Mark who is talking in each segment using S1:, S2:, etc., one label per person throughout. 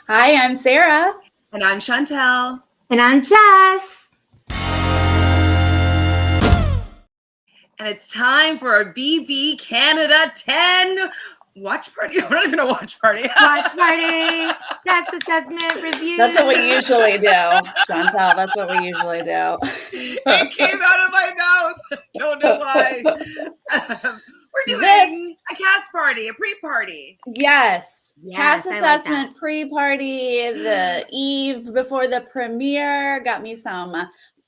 S1: Hi, I'm Sarah.
S2: And I'm Chantele.
S3: And I'm Jess.
S2: And it's time for our BB Canada 10 watch party. We're not even a watch party.
S3: Watch party. That's assessment review.
S1: That's what we usually do, Chantele. That's what we usually do.
S2: It came out of my mouth. Don't know why. We're doing a cast party, a pre-party.
S1: Yes. Cast
S3: I
S1: assessment
S3: like
S1: pre-party, the eve before the premiere. Got me some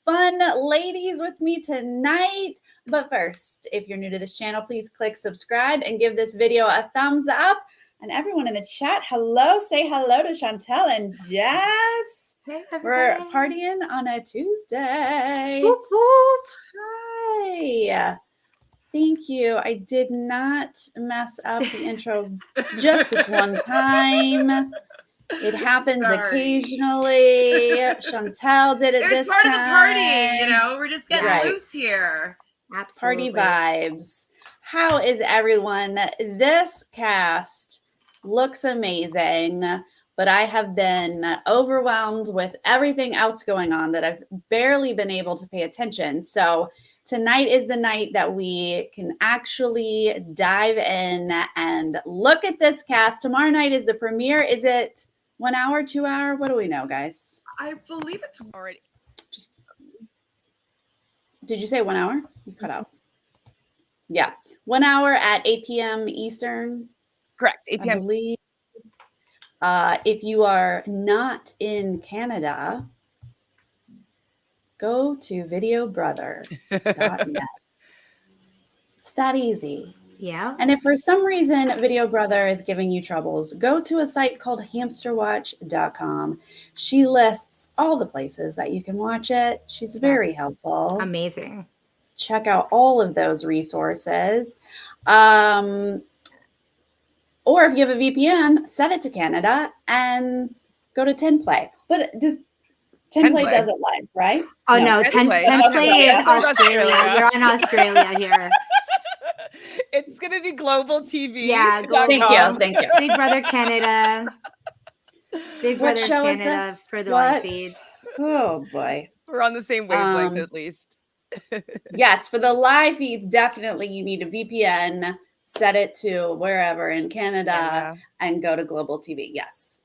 S1: fun ladies with me tonight. But first, if you're new to this channel, please click subscribe and give this video a thumbs up. And everyone in the chat, hello. Say hello to Chantele and Jess.
S3: Hey,
S1: we're partying on a Tuesday.
S3: Whoop, whoop.
S1: Hi. Thank you. I did not mess up the intro just this one time. It happens occasionally. Chantele did it this time.
S2: It's part of the party, you know. We're just getting loose here.
S3: Absolutely.
S1: Party vibes. How is everyone? This cast looks amazing, but I have been overwhelmed with everything else going on that I've barely been able to pay attention. So tonight is the night that we can actually dive in and look at this cast. Tomorrow night is the premiere. Is it 1 hour, 2 hour? What do we know, guys?
S2: I believe it's already.
S1: Did you say 1 hour? You cut out. Yeah. 1 hour at 8 p.m. Eastern.
S2: Correct. 8 p.m.
S1: I believe. If you are not in Canada, go to videobrother.net. It's that easy.
S3: Yeah.
S1: And if for some reason Video Brother is giving you troubles, go to a site called hamsterwatch.com. She lists all the places that you can watch it. She's very helpful.
S3: Amazing.
S1: Check out all of those resources. Or if you have a VPN, set it to Canada and go to 10play. But does 10play does it live, right?
S3: Oh, no. 10play is Australia. You're on Australia here.
S2: It's going to be global TV.
S3: Yeah.
S1: Thank you.
S3: Big Brother Canada. Big Brother Canada for the live feeds.
S1: Oh, boy.
S2: We're on the same wavelength at least.
S1: Yes, for the live feeds, definitely you need a VPN. Set it to wherever in Canada and go to Global TV. Yes.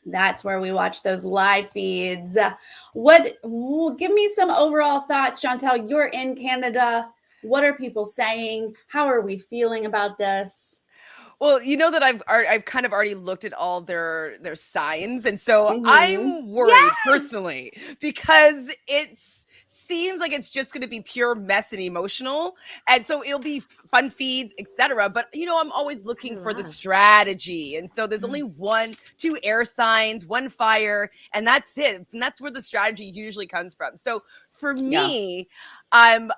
S1: That's where we watch those live feeds. Give me some overall thoughts, Chantele. You're in Canada. What are people saying? How are we feeling about this?
S4: Well, you know that I've kind of already looked at all their signs, and so I'm worried personally because it seems like it's just going to be pure mess and emotional, and so it'll be fun feeds, etc. But you know, I'm always looking for the strategy, and so there's only 2 air signs, 1 fire, and that's it. And that's where the strategy usually comes from. So for me, I'm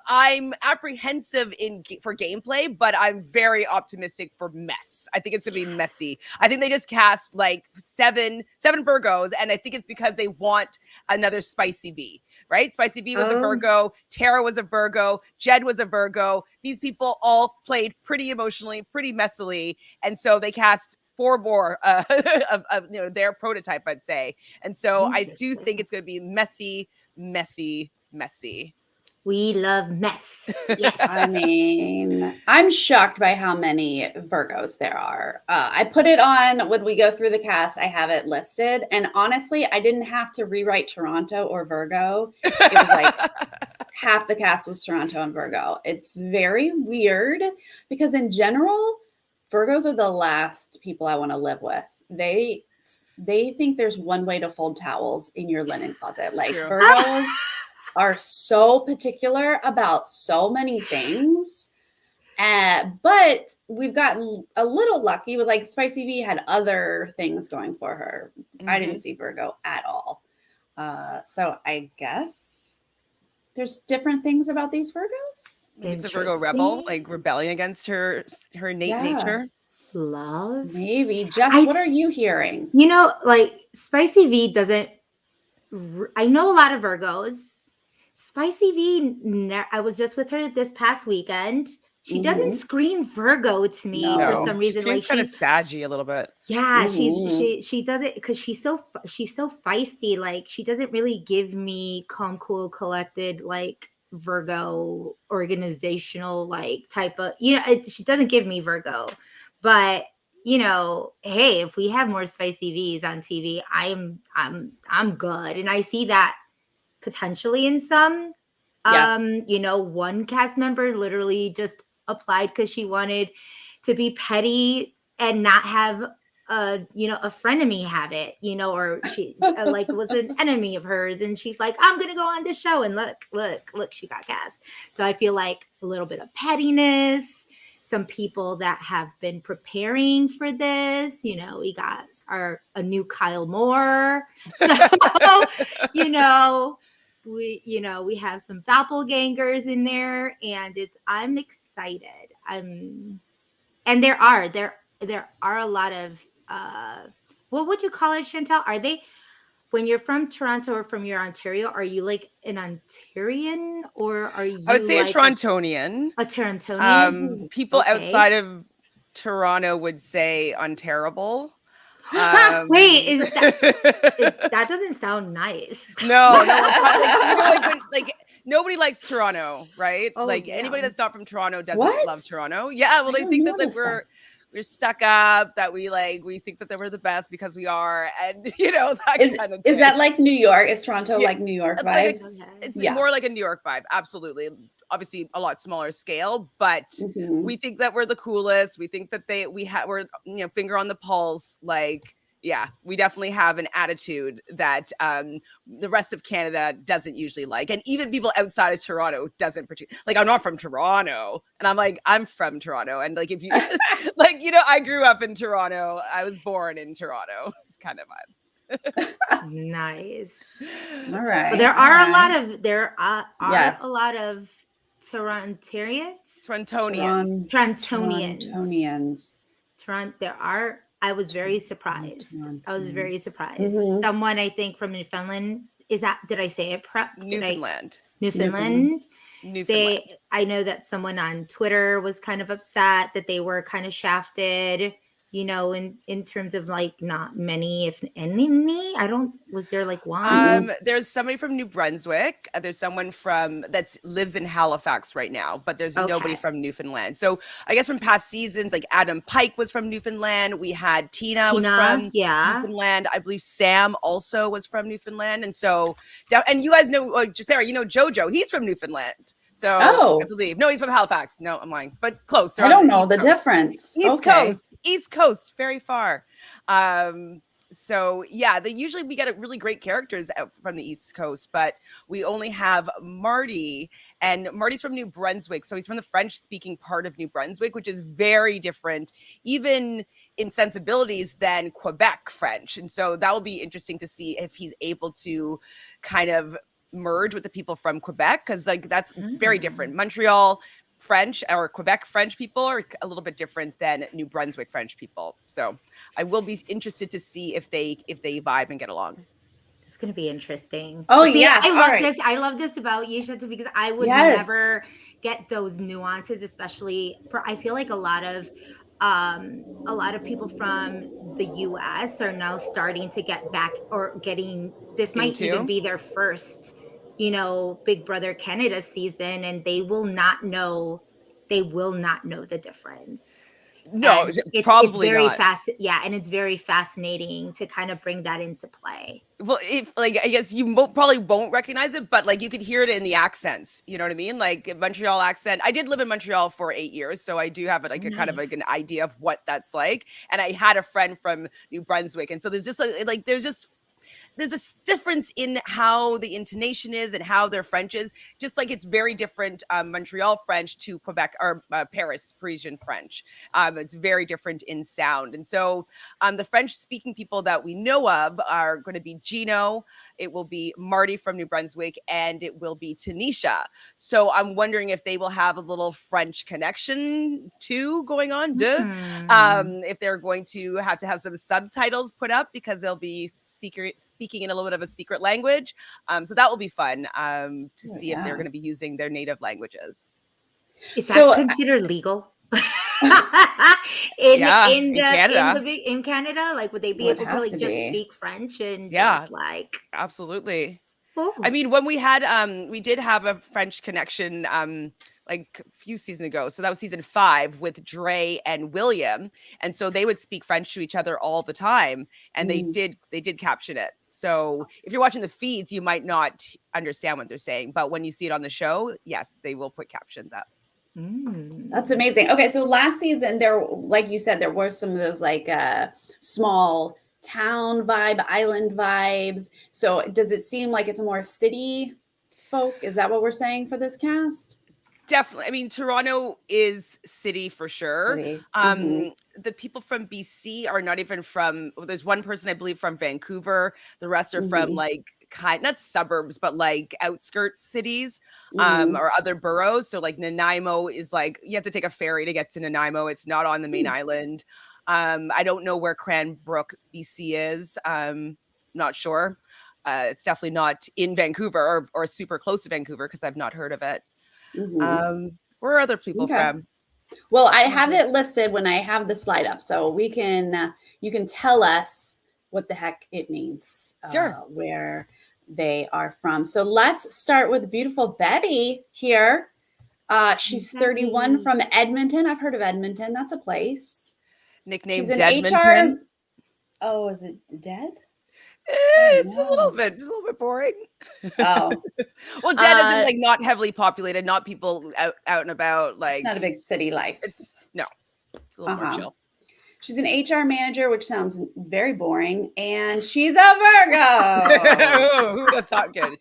S4: apprehensive for gameplay, but I'm very optimistic for mess. I think it's gonna be messy. I think they just cast like seven Virgos, and I think it's because they want another Spicy V, right? Spicy V was a Virgo, Tara was a Virgo, Jed was a Virgo. These people all played pretty emotionally, pretty messily, and so they cast 4 more of their prototype, I'd say. And so I do think it's gonna be messy.
S3: We love mess. Yes.
S1: I mean, I'm shocked by how many Virgos there are. I put it on when we go through the cast. I have it listed. And honestly, I didn't have to rewrite Toronto or Virgo. It was like half the cast was Toronto and Virgo. It's very weird because in general, Virgos are the last people I want to live with. They think there's one way to fold towels in your linen closet. Like Virgos are so particular about so many things. But we've gotten a little lucky with like Spicy V had other things going for her. I didn't see Virgo at all. So I guess there's different things about these Virgos.
S4: Maybe it's a Virgo rebel, like rebelling against her innate nature.
S3: Love.
S1: Maybe. Jess, what are you hearing?
S3: You know, like Spicy V doesn't. I know a lot of Virgos. Spicy V, I was just with her this past weekend. She doesn't scream Virgo to me for some reason.
S4: She's kind of saggy a little bit.
S3: Yeah, she does it because she's so feisty. Like she doesn't really give me calm, cool, collected like Virgo organizational like type of, she doesn't give me Virgo. But hey, if we have more spicy V's on TV, I'm good, and I see that potentially in some. One cast member literally just applied because she wanted to be petty and not have a frenemy have it, or she like was an enemy of hers, and she's like, I'm gonna go on this show, and look, she got cast. So I feel like a little bit of pettiness, some people that have been preparing for this, we got a new Kyle Moore. So we have some doppelgangers in there, and I'm excited. And there are a lot of what would you call it, Chantele? Are they, when you're from Toronto or from your Ontario, are you like an Ontarian, or are you?
S4: I would say like a Torontonian.
S3: A Torontonian.
S4: People outside of Toronto would say unterrible.
S3: Wait, that doesn't sound nice.
S4: No, nobody likes Toronto, right? Anybody that's not from Toronto doesn't love Toronto. Yeah, well, they think that we're stuck up, that we think that we're the best because we are, and that kind of thing.
S1: Is that like New York? Is Toronto like New York vibes?
S4: It's more like a New York vibe, absolutely. Obviously a lot smaller scale, but we think that we're the coolest. We think that we're finger on the pulse. We definitely have an attitude that the rest of Canada doesn't usually like, and even people outside of Toronto doesn't particularly like. I'm not from Toronto, and I'm like, I'm from Toronto, and like if you I grew up in Toronto. I was born in Toronto. It's kind of vibes.
S3: Nice.
S1: All right.
S3: Well, there are a lot of Torontarians.
S1: Torontonians.
S3: There are. I was very surprised. Someone, I think, from Newfoundland. Did I say it?
S4: Newfoundland.
S3: I know that someone on Twitter was kind of upset that they were kind of shafted, in terms of like not many, if any. Was there like one?
S4: There's somebody from New Brunswick. There's someone that lives in Halifax right now, but there's nobody from Newfoundland. So I guess from past seasons, like Adam Pike was from Newfoundland. We had Tina was from Newfoundland. I believe Sam also was from Newfoundland. And so, and you guys know, Sarah, Jojo, he's from Newfoundland. So I believe. No, he's from Halifax. No, I'm lying, but close.
S1: I don't know the difference.
S4: East Coast, very far. So yeah, we get really great characters out from the East Coast, but we only have Marty, and Marty's from New Brunswick. So he's from the French speaking part of New Brunswick, which is very different, even in sensibilities, than Quebec French. And so that will be interesting to see if he's able to kind of merge with the people from Quebec, because that's very different. Montreal French or Quebec French people are a little bit different than New Brunswick French people. So I will be interested to see if they vibe and get along.
S3: It's going to be interesting.
S1: Oh, yeah.
S3: I love this about you, Chantele, because I would never get those nuances, especially I feel like a lot of people from the US are now starting to get back, or this might even be their first, Big Brother Canada season, and they will not know the difference.
S4: No, probably
S3: very
S4: not.
S3: And it's very fascinating to kind of bring that into play.
S4: Well, I guess you probably won't recognize it, but you could hear it in the accents. You know what I mean? Like Montreal accent. I did live in Montreal for 8 years, so I do have a kind of an idea of what that's like. And I had a friend from New Brunswick, and so there's just there's a difference in how the intonation is and how their French is. Just like it's very different, Montreal French to Quebec or Parisian French. It's very different in sound. And so the French-speaking people that we know of are going to be Gino, it will be Marty from New Brunswick, and it will be Tanisha. So I'm wondering if they will have a little French connection too going on. If they're going to have some subtitles put up, because they'll be speaking in a little bit of a secret language. So that will be fun to see if they're going to be using their native languages.
S3: Is
S1: So,
S3: that considered legal?
S4: In Canada.
S3: In Canada, like would they be
S1: Would
S3: able to
S1: have
S3: like
S1: to
S3: just
S1: be.
S3: speak French and
S4: Yeah,
S3: just like
S4: absolutely.
S3: oh
S4: I mean, when we did have a French connection like a few seasons ago. So that was season 5 with Dre and William. And so they would speak French to each other all the time. And they did caption it. So if you're watching the feeds, you might not understand what they're saying. But when you see it on the show, yes, they will put captions up.
S1: That's amazing. Okay, so last season there, like you said, there were some of those like small town vibe, island vibes. So does it seem like it's more city folk? Is that what we're saying for this cast?
S4: Definitely. I mean, Toronto is city for sure.
S1: City.
S4: The people from BC are not even from, well, there's one person I believe from Vancouver. The rest are from like not suburbs, but like outskirts cities or other boroughs. So like Nanaimo is like, you have to take a ferry to get to Nanaimo. It's not on the main island. I don't know where Cranbrook, BC is. Not sure. It's definitely not in Vancouver or super close to Vancouver because I've not heard of it. Where are other people from?
S1: Well, I have it listed when I have the slide up, so we can you can tell us what the heck it means,
S4: Sure.
S1: where they are from. So let's start with beautiful Betty here. She's 31 from Edmonton. I've heard of Edmonton. That's a place.
S4: Nicknamed
S1: She's an
S4: Deadmonton.
S1: HR. Oh, is it dead?
S4: It's a little bit boring.
S1: Oh,
S4: well, dead isn't like not heavily populated, not people out and about. Like
S1: it's not a big city life.
S4: It's a little more chill.
S1: She's an HR manager, which sounds very boring, and she's a Virgo.
S4: Who would have thought good?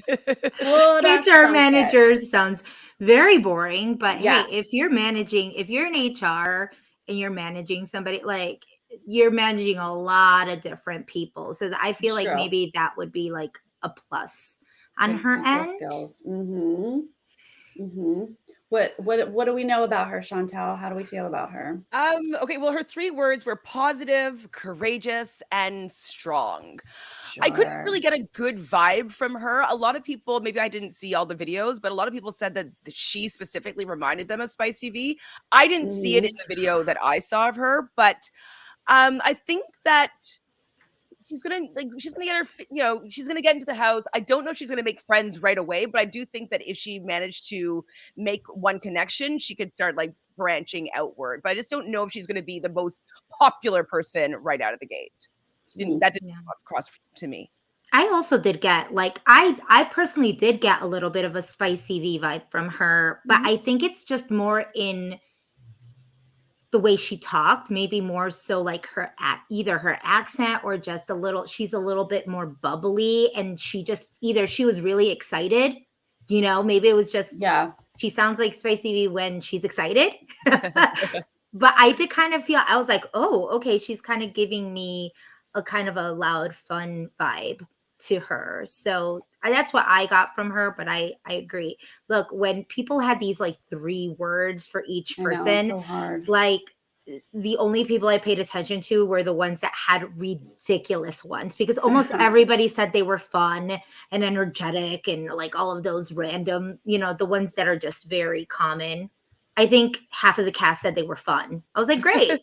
S3: HR manager sounds very boring, but
S1: Yes.
S3: hey, if you're in HR and you're managing somebody, like you're managing a lot of different people. So I feel like maybe that would be like a plus on her end.
S1: Skills. What do we know about her, Chantele? How do we feel about her?
S4: Okay, well, her 3 words were positive, courageous, and strong. I couldn't really get a good vibe from her. A lot of people, maybe I didn't see all the videos, but a lot of people said that she specifically reminded them of Spicy V. I didn't see it in the video that I saw of her, but I think that she's gonna get her, she's gonna get into the house. I don't know if she's gonna make friends right away, but I do think that if she managed to make one connection, she could start like branching outward. But I just don't know if she's gonna be the most popular person right out of the gate. That didn't come across to me.
S3: I also did get like I personally did get a little bit of a Spicy V vibe from her, but I think it's just more in the way she talked, maybe more so like either her accent or just she's a little bit more bubbly, and she was really excited, maybe it was just she sounds like Spicy V when she's excited. But I did kind of feel, I was like, oh, okay, she's kind of giving me a kind of a loud, fun vibe to her. So that's what I got from her, but I agree. Look, when people had these like 3 words for each person,
S1: it's so hard.
S3: Like the only people I paid attention to were the ones that had ridiculous ones, because almost everybody said they were fun and energetic and like all of those random, the ones that are just very common. I think half of the cast said they were fun. I was like, great.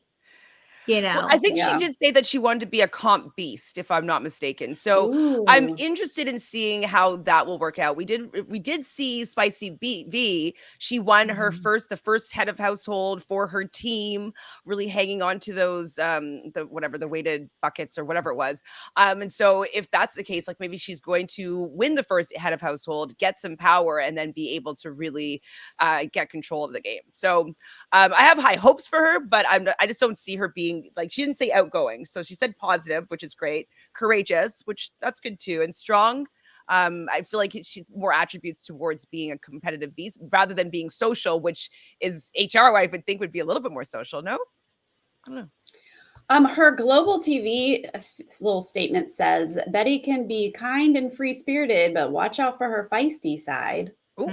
S4: Well, I think she did say that she wanted to be a comp beast, if I'm not mistaken. So I'm interested in seeing how that will work out. We did see Spicy V. She won the first head of household for her team, really hanging on to those the weighted buckets or whatever it was. And so if that's the case, like maybe she's going to win the first head of household, get some power, and then be able to really get control of the game. So I have high hopes for her, but I just don't see her being like, she didn't say outgoing. So she said positive, which is great. Courageous, which that's good too. And strong. I feel like she's more attributes towards being a competitive beast rather than being social, which is HR, I would think would be a little bit more social. No? I don't know.
S1: Her Global TV little statement says, Betty can be kind and free-spirited, but watch out for her feisty side.
S3: Well,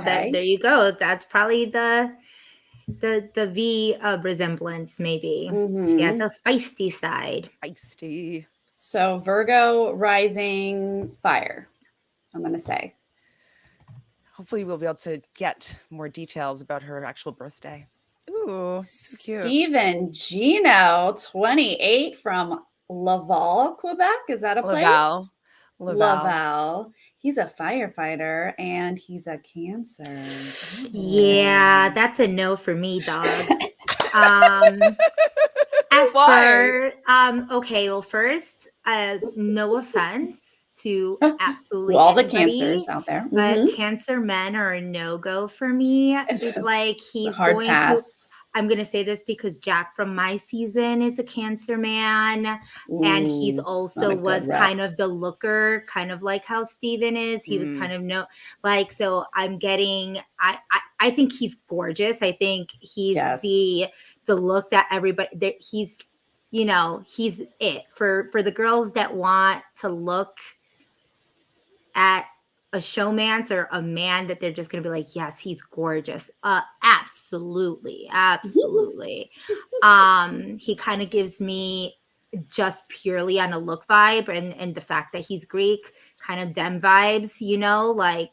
S3: there you go. That's probably the V resemblance, maybe. She has a feisty side.
S4: Feisty.
S1: So Virgo rising fire, I'm going to say.
S4: hopefully we'll be able to get more details about her actual birthday. Ooh, so cute.
S1: Stephen Gino, 28 from Laval, Quebec. Is that a place? Laval. He's a firefighter and he's a Cancer.
S3: Yeah, that's a no for me, dog. Why? Okay, well, first, no offense to absolutely
S1: all the
S3: anybody,
S1: Cancers out there,
S3: but Cancer men are a no-go for me. Like he's going to. I'm going to say this because Jack from my season is a Cancer man. And he's also was kind of the looker, kind of like how Steven is. He was kind of so I'm getting, I think he's gorgeous. I think he's the look that everybody, he's it for the girls that want to look at a showmance or a man that they're just going to be like, yes, he's gorgeous. Absolutely. He kind of gives me just purely on a look vibe and the fact that he's Greek, kind of them vibes, like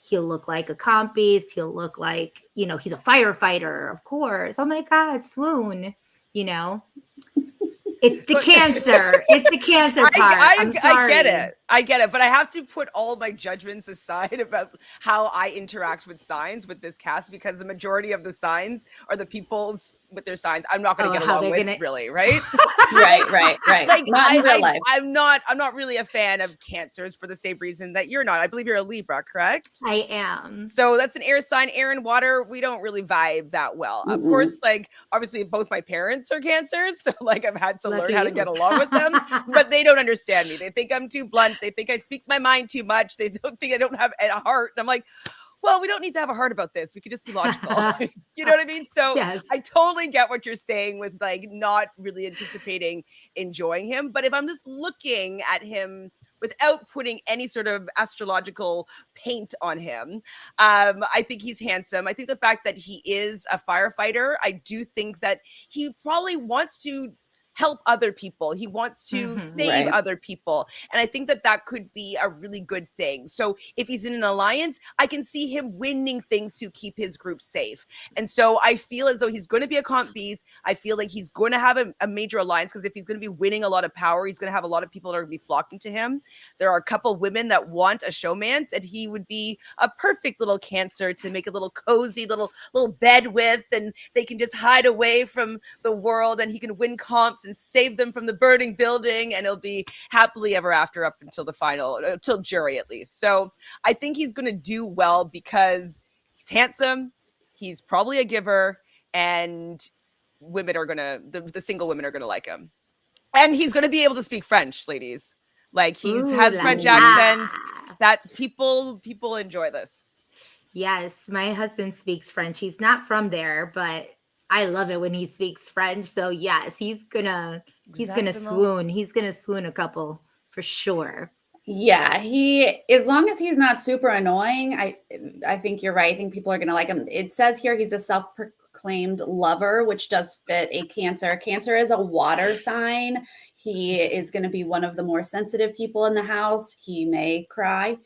S3: he'll look like a comp beast. He'll look like, he's a firefighter, of course. Oh my God, swoon, It's the Cancer. It's the Cancer part. I'm sorry.
S4: I get it. But I have to put all my judgments aside about how I interact with signs with this cast, because the majority of the signs are the people's with their signs I'm not going to get along with, really, right?
S1: right.
S4: Like
S1: not in real life.
S4: I'm not really a fan of Cancers for the same reason that you're not. I believe you're a Libra, correct?
S3: I am.
S4: So that's an air sign. Air and water, we don't really vibe that well. Of course, like obviously both my parents are Cancers, so like I've had to learn how to get along with them, but they don't understand me. They think I'm too blunt. They think I speak my mind too much. They don't think I don't have a heart. And I'm like, well, we don't need to have a heart about this. We could just be logical. You know what I mean? So yes. I totally get what you're saying with like not really anticipating enjoying him. But if I'm just looking at him without putting any sort of astrological paint on him, I think he's handsome. I think the fact that he is a firefighter, I do think that he probably wants to help other people. He wants to save other people. And I think that that could be a really good thing. So if he's in an alliance, I can see him winning things to keep his group safe. And so I feel as though he's going to be a comp beast. I feel like he's going to have a major alliance, because if he's going to be winning a lot of power, he's going to have a lot of people that are going to be flocking to him. There are a couple women that want a showmance, and he would be a perfect little Cancer to make a little cozy little bed with, and they can just hide away from the world, and he can win comps and save them from the burning building, and it'll be happily ever after up until the final, till jury at least. So I think he's going to do well because he's handsome, he's probably a giver, and women are going to, the single women are going to like him. And he's going to be able to speak French, ladies. Like he has French accent that people enjoy this.
S3: Yes, my husband speaks French. He's not from there, but I love it when he speaks French. So yes, he's gonna swoon. He's gonna swoon a couple for sure.
S1: Yeah, as long as he's not super annoying, I think you're right. I think people are gonna like him. It says here he's a self-proclaimed lover, which does fit a Cancer. Cancer is a water sign. He is going to be one of the more sensitive people in the house. He may cry.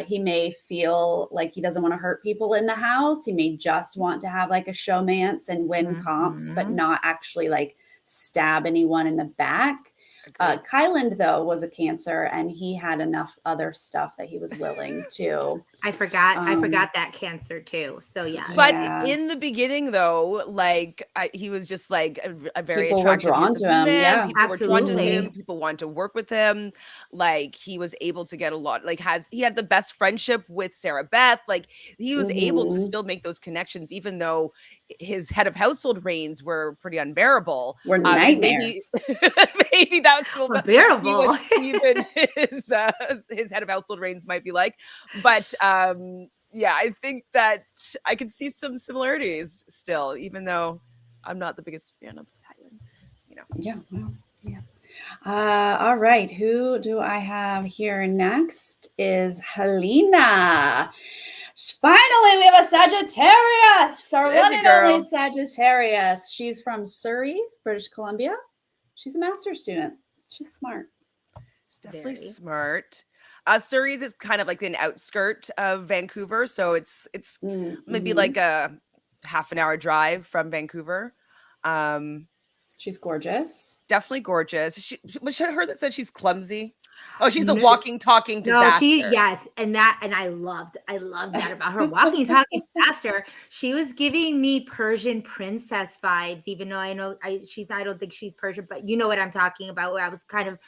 S1: He may feel like he doesn't want to hurt people in the house. He may just want to have like a showmance and win comps, but not actually like stab anyone in the back. Kyland, though, was a Cancer, and he had enough other stuff that he was willing to.
S3: I forgot that Cancer too. So yeah.
S4: But in the beginning, though, like he was just like a very
S1: people
S4: attractive,
S1: were drawn to him.
S4: Man. People were drawn to him. People wanted to work with him. Like he was able to get a lot. Like he had the best friendship with Sarah Beth. Like he was able to still make those connections, even though his head of household reigns were pretty unbearable.
S1: Were nightmares.
S4: Maybe that's
S3: unbearable.
S4: Even his head of household reigns might be like, but yeah, I think that I could see some similarities still, even though I'm not the biggest fan of Thailand.
S1: Yeah. Well, yeah. All right. Who do I have here next? Is Helena. Finally, we have a Sagittarius, our one and only Sagittarius. She's from Surrey, British Columbia. She's a master's student. She's smart.
S4: She's definitely smart. Surrey's is kind of like an outskirt of Vancouver, so it's maybe
S1: Mhm.
S4: like a half an hour drive from Vancouver.
S1: She's gorgeous.
S4: Definitely gorgeous. Was it her that said she's clumsy? Oh, she's the
S3: No,
S4: walking, talking
S3: no,
S4: disaster.
S3: yes, and I loved that about her. Walking, talking faster. She was giving me Persian princess vibes, even though I don't think she's Persian, but you know what I'm talking about. Where I was kind of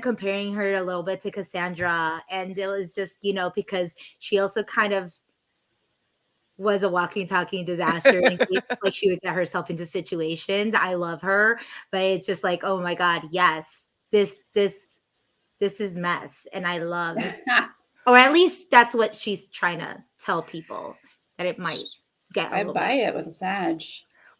S3: comparing her a little bit to Cassandra, and it was just because she also kind of was a walking, talking disaster, and like she would get herself into situations. I love her, but it's just like, oh my god, yes, this is mess, and I love, or at least that's what she's trying to tell people, that it might get a
S1: I
S3: little
S1: buy
S3: messy.
S1: it with a Sag.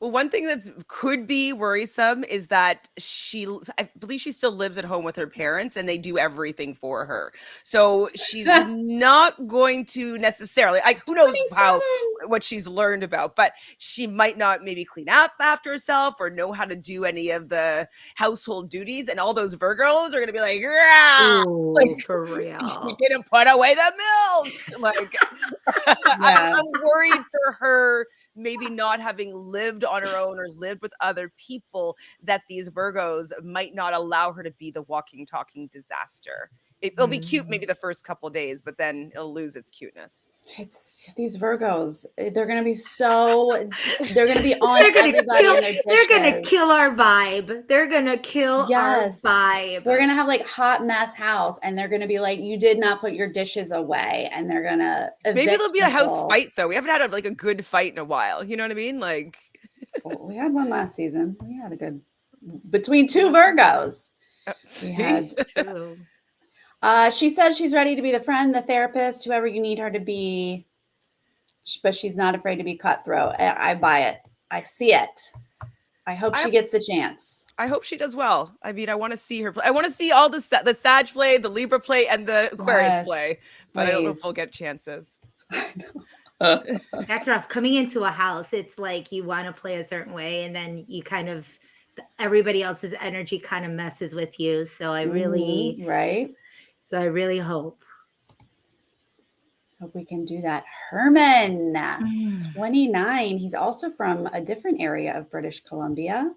S4: Well, one thing that's could be worrisome is that I believe she still lives at home with her parents and they do everything for her. So she's not going to necessarily, who knows
S1: 27.
S4: what she's learned about, but she might not maybe clean up after herself or know how to do any of the household duties. And all those Virgos are going to be like, yeah,
S3: Ooh,
S4: like,
S3: for
S4: you
S3: real.
S4: didn't put away the milk. Like,
S1: Yeah.
S4: I'm worried for her maybe not having lived on her own or lived with other people, that these Virgos might not allow her to be the walking, talking disaster. It'll be cute maybe the first couple of days, but then it'll lose its cuteness.
S1: It's these Virgos. They're gonna be on everybody in their
S3: They're gonna
S1: dishes.
S3: kill our vibe. They're gonna kill
S1: Yes.
S3: our vibe.
S1: We're gonna have like hot mess house, and they're gonna be like, "You did not put your dishes away," and they're gonna
S4: Maybe
S1: evict
S4: there'll be a house
S1: people.
S4: fight though. We haven't had a good fight in a while. You know what I mean? Like,
S1: Well, we had one last season. We had a good between two Virgos. We
S4: see?
S1: had.
S3: True.
S1: She says she's ready to be the friend, the therapist, whoever you need her to be, but she's not afraid to be cutthroat. I buy it. I see it. I hope she gets the chance.
S4: I hope she does well. I mean, I want to see her play. I want to see all the Sag play, the Libra play, and the Aquarius
S1: Yes,
S4: play, but I don't know if
S1: please.
S4: we'll get chances.
S3: That's rough. Coming into a house, it's like you want to play a certain way, and then you kind of everybody else's energy kind of messes with you. So I really,
S1: right.
S3: So I really hope
S1: we can do that. Herman, 29. He's also from a different area of British Columbia.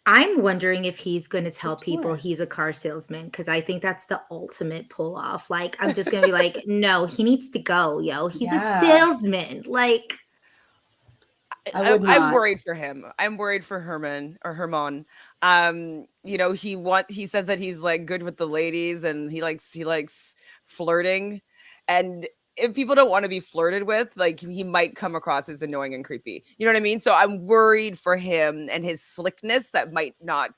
S3: I'm wondering if he's going to tell people
S1: Taurus.
S3: he's a car salesman, because I think that's the ultimate pull off. Like, I'm just going to be like, no, he needs to go, yo. He's a salesman. Like,
S4: I'm worried for him. I'm worried for Herman or Herman. He says that he's like good with the ladies and he likes flirting. And if people don't want to be flirted with, like, he might come across as annoying and creepy. You know what I mean? So I'm worried for him and his slickness that might not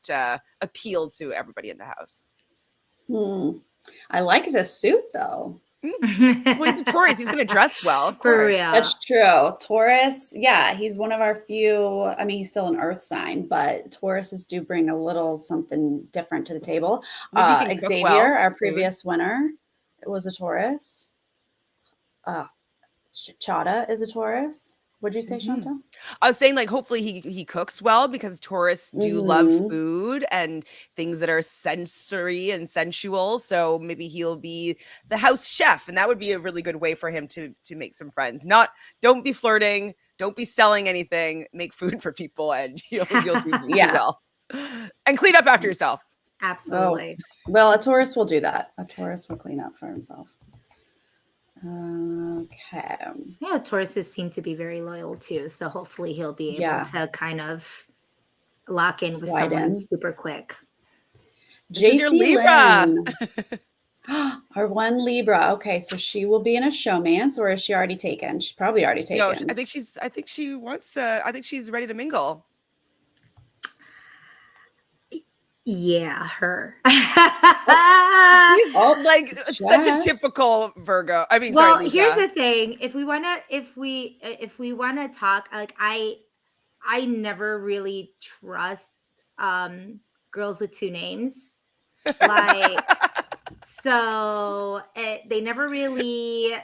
S4: appeal to everybody in the house.
S1: I like this suit though.
S4: Well, he's a Taurus. He's going to dress well.
S3: For real.
S1: That's true. Taurus, yeah, he's one of our few. I mean, he's still an earth sign, but Tauruses do bring a little something different to the table. Xavier, our previous winner, was a Taurus. Chada is a Taurus. What'd you say, Chantele?
S4: I was saying, like, hopefully he cooks well, because Taurus do love food and things that are sensory and sensual. So maybe he'll be the house chef, and that would be a really good way for him to make some friends. Don't be flirting, don't be selling anything, make food for people, and you'll do well. And clean up after yourself.
S3: Absolutely.
S1: Oh, well, a Taurus will do that. A Taurus will clean up for himself. Okay.
S3: Yeah, Tauruses seem to be very loyal too. So hopefully he'll be able to kind of lock in with someone super quick.
S1: JC Libra. Our one Libra. Okay, so she will be in a showmance, or is she already taken? She's probably already taken.
S4: No, I think she's ready to mingle.
S3: Yeah, her.
S4: She's such a typical Virgo. I mean,
S3: well,
S4: sorry,
S3: here's the thing. If we wanna talk, like, I never really trust girls with two names. Like, so they never really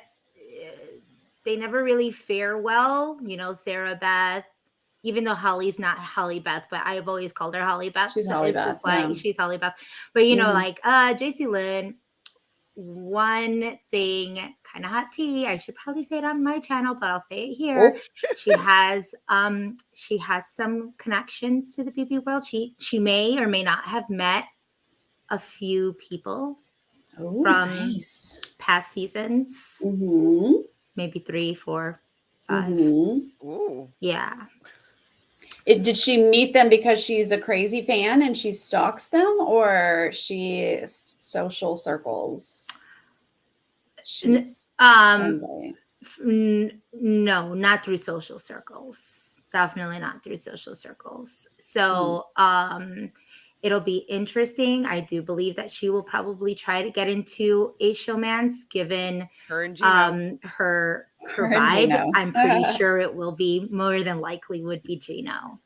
S3: fare well. You know, Sarah Beth, even though Holly's not Holly Beth, but I've always called her Holly Beth.
S1: She's
S3: so
S1: Holly
S3: it's
S1: Beth,
S3: just like
S1: yeah.
S3: she's Holly Beth. But you know,
S1: Mhm.
S3: like JC Lynn, one thing, kind of hot tea. I should probably say it on my channel, but I'll say it here.
S1: Oh.
S3: She has some connections to the beauty world. She may or may not have met a few people
S1: Oh,
S3: from
S1: nice.
S3: past seasons,
S1: Mm-hmm.
S3: maybe 3, 4, 5.
S1: Mm-hmm.
S4: Ooh.
S3: Yeah.
S1: Did she meet them because she's a crazy fan and she stalks them, or she social circles? She's friendly.
S3: No, not through social circles. Definitely not through social circles. So it'll be interesting. I do believe that she will probably try to get into a showmance, given
S4: Her and Gino.
S3: her
S1: Her and
S3: vibe.
S1: Gino.
S3: I'm pretty sure it will be, more than likely would be Gino.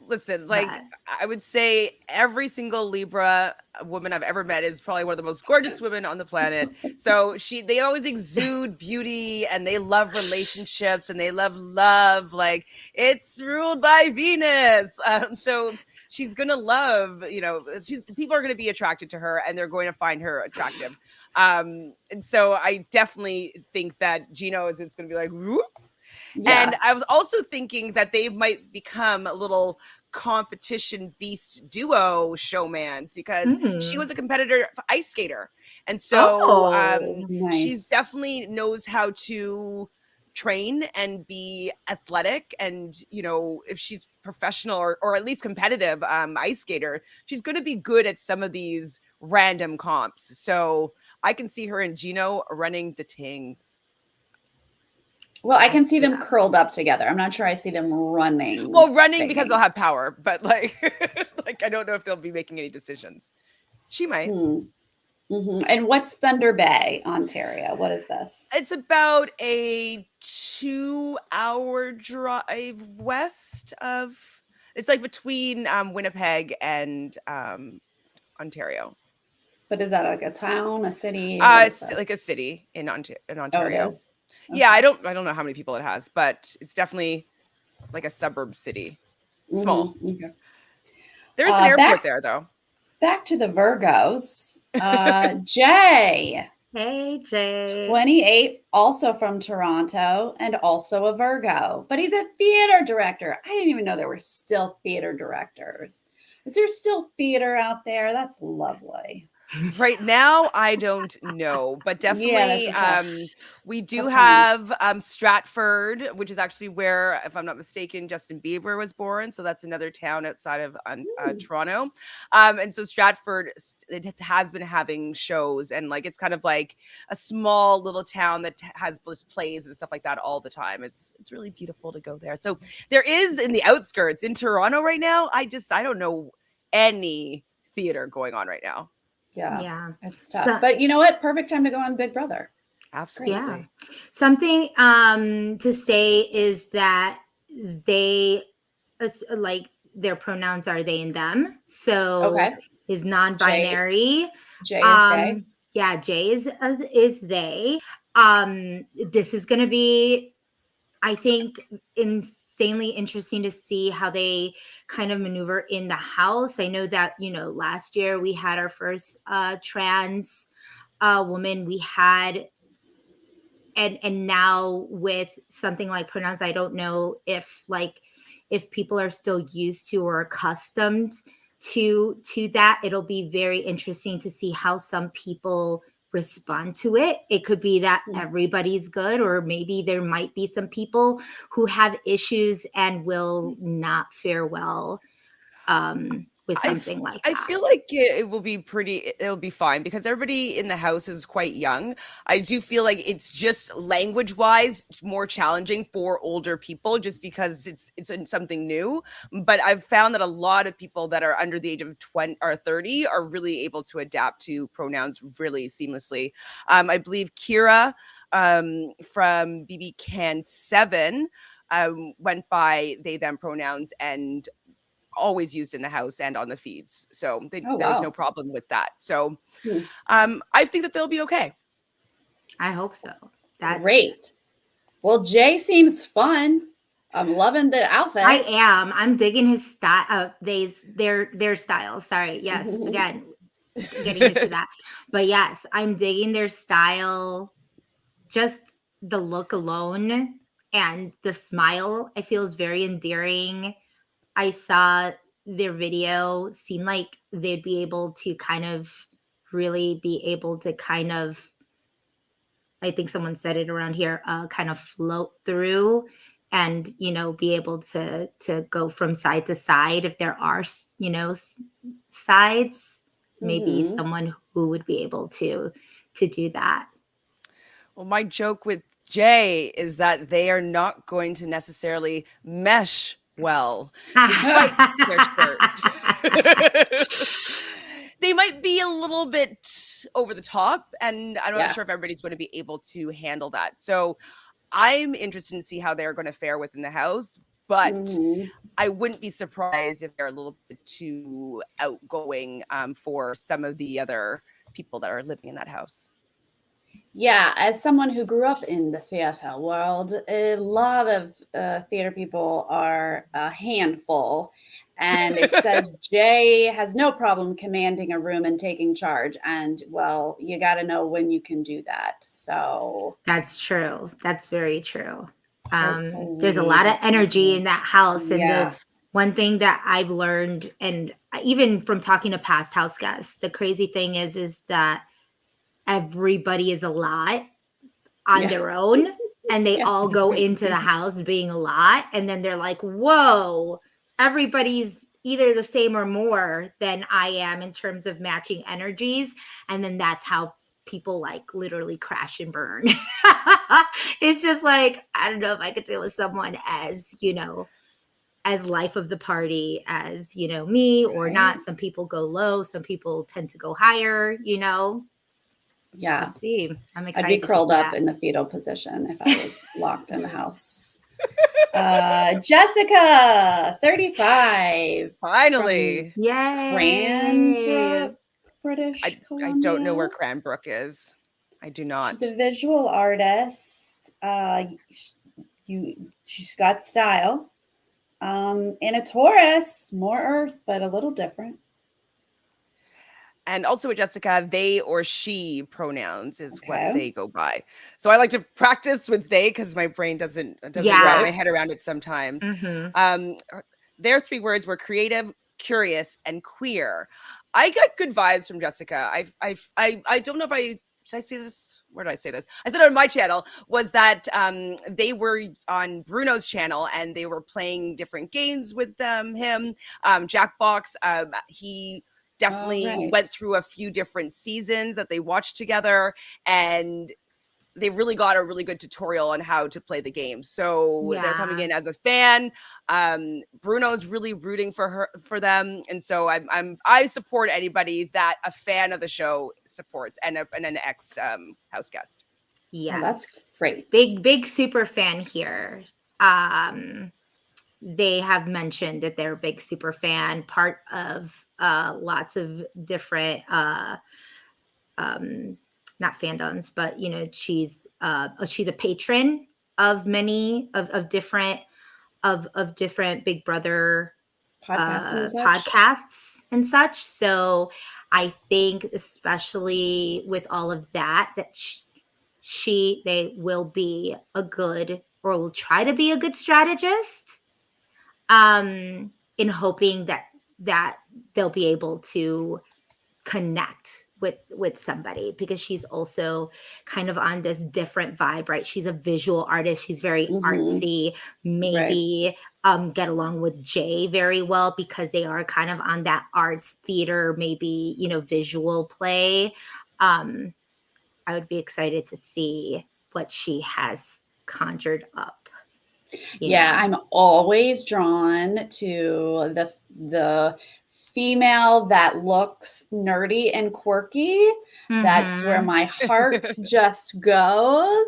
S4: Listen, like
S3: But-
S4: I would say every single Libra woman I've ever met is probably one of the most gorgeous women on the planet. So they always exude beauty, and they love relationships, and they love love. Like, it's ruled by Venus. So she's gonna love, people are gonna be attracted to her, and they're going to find her attractive. And so I definitely think that Gino is just gonna be like, whoop.
S1: Yeah.
S4: And I was also thinking that they might become a little competition beast duo showmans, because she was a competitor ice skater. And so she's
S1: Nice.
S4: definitely knows how to train and be athletic. And, if she's professional or at least competitive ice skater, she's going to be good at some of these random comps. So I can see her and Gino running the tings.
S1: Well, I can see them curled up together. I'm not sure I see them running.
S4: Well, running because they'll have
S1: things.
S4: power, but like I don't know if they'll be making any decisions. She might.
S1: Mm-hmm. And what's Thunder Bay, Ontario? What is this?
S4: It's about a 2-hour drive west of. It's like between Winnipeg and Ontario.
S1: But is that like a town, a city?
S4: It's like a city in Ontario.
S1: Oh, it is? Okay.
S4: Yeah, I don't know how many people it has, but it's definitely like a suburb city. Small.
S1: Mm-hmm. Okay.
S4: There's an airport there, though.
S1: Back to the Virgos. Jay.
S3: Hey, Jay.
S1: 28th, also from Toronto, and also a Virgo. But he's a theater director. I didn't even know there were still theater directors. Is there still theater out there? That's lovely.
S4: Right now, I don't know, but definitely we do have Stratford, which is actually where, if I'm not mistaken, Justin Bieber was born. So that's another town outside of Toronto. And so Stratford, it has been having shows, and like it's kind of like a small little town that has plays and stuff like that all the time. It's really beautiful to go there. So there is in the outskirts in Toronto right now. I don't know any theater going on right now.
S1: Yeah, it's tough. But you know what? Perfect time to go on Big Brother.
S4: Absolutely.
S3: Yeah. Something to say is that they, like, their pronouns are they and them. So is non-binary.
S1: Jay is they.
S3: Yeah, Jay is they. This is going to be, I think, insanely interesting to see how they kind of maneuver in the house. I know that, last year we had our first trans woman. We had, and now with something like pronouns, I don't know if people are still used to or accustomed to that. It'll be very interesting to see how some people respond to it. It could be that everybody's good, or maybe there might be some people who have issues and will not fare well with something like that.
S4: I feel like it will be fine, because everybody in the house is quite young. I do feel like it's just language wise more challenging for older people, just because it's something new. But I've found that a lot of people that are under the age of 20 or 30 are really able to adapt to pronouns really seamlessly. I believe Kira from BB Can 7 went by they them pronouns, and always used in the house and on the feeds. So there was no problem with that. So I think that they'll be okay.
S3: I hope so. That's
S1: great. Well, Jay seems fun. I'm loving the outfit.
S3: I am. I'm digging his style. Their styles. Sorry. Yes. Again, getting used to that. But yes, I'm digging their style. Just the look alone and the smile, I feel, is very endearing. I saw their video. Seemed like they'd be able to kind of really be able to kind of, I think someone said it around here, kind of float through and, be able to go from side to side if there are, sides, maybe someone who would be able to do that.
S4: Well, my joke with Jay is that they are not going to necessarily mesh well, despite their shirt. They might be a little bit over the top, and I'm not sure if everybody's going to be able to handle that. So I'm interested to see how they're going to fare within the house, but I wouldn't be surprised if they're a little bit too outgoing for some of the other people that are living in that house.
S1: Yeah, as someone who grew up in the theater world, a lot of theater people are a handful. And it says Jay has no problem commanding a room and taking charge. And, well, you got to know when you can do that. So
S3: that's true. That's very true. There's a lot of energy in that house. And the one thing that I've learned, and even from talking to past house guests, the crazy thing is that everybody is a lot on their own, and they all go into the house being a lot, and then they're like, whoa, everybody's either the same or more than I am in terms of matching energies. And then that's how people like literally crash and burn. It's just like, I don't know if I could deal with someone as, as life of the party as, me or not. Some people go low, some people tend to go higher,
S1: Yeah.
S3: Let's see. I'm excited.
S1: I'd be curled up in the fetal position if I was locked in the house. Jessica, 35.
S4: Finally.
S3: Yay.
S1: Cranbrook, British
S4: I don't know where Cranbrook is. I do not.
S1: She's a visual artist. She's got style. And a Taurus, more earth, but a little different.
S4: And also with Jessica, they or she pronouns is what they go by. So I like to practice with they because my brain doesn't wrap my head around it sometimes. Their 3 words were creative, curious, and queer. I got good vibes from Jessica. I don't know if should I say this? Where did I say this? I said it on my channel, was that they were on Bruno's channel and they were playing different games with him. Jackbox, he definitely went through a few different seasons that they watched together, and they really got a really good tutorial on how to play the game. So they're coming in as a fan. Bruno's really rooting for them, and so I support anybody that a fan of the show supports, and an ex house guest.
S3: Yeah,
S1: that's great.
S3: Big super fan here. They have mentioned that they're a big super fan, part of lots of different not fandoms, but she's a patron of many of different Big Brother podcasts and such. So I think, especially with all of that they will be a good, or will try to be a good strategist. In hoping that they'll be able to connect with somebody, because she's also kind of on this different vibe, right? She's a visual artist. She's very artsy, maybe get along with Jay very well because they are kind of on that arts theater, maybe, visual play. I would be excited to see what she has conjured up.
S1: I'm always drawn to the female that looks nerdy and quirky. That's where my heart just goes.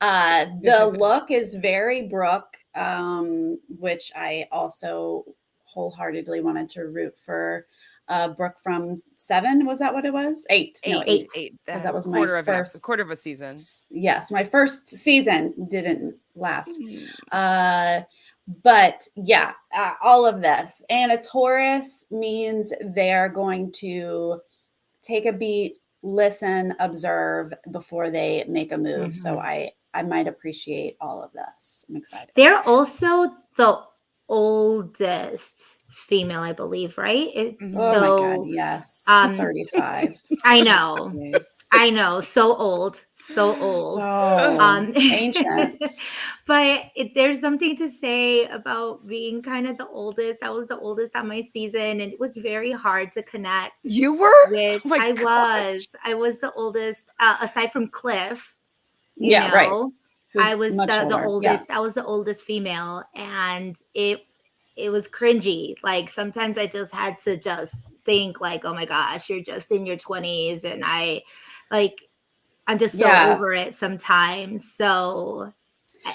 S1: The look is very Brooke, which I also wholeheartedly wanted to root for. Brooke from 7, was that what it was? 8. No, 8. Because that was my
S4: quarter of a season.
S1: Yes, my first season didn't last. But yeah, all of this. And a Taurus means they're going to take a beat, listen, observe before they make a move. So I might appreciate all of this. I'm excited.
S3: They're also the oldest female, I believe, right?
S1: Oh my God, yes. 35.
S3: I know. I know. So old. So
S1: ancient.
S3: But there's something to say about being kind of the oldest. I was the oldest on my season, and it was very hard to connect.
S4: You were?
S3: With,
S4: oh
S3: I was the oldest, aside from Cliff. You know,
S1: right.
S3: I was the oldest. I was the oldest female, and it was cringy. Like sometimes I just had to just think like, oh my gosh, you're just in your 20s, and I'm just so over it sometimes. So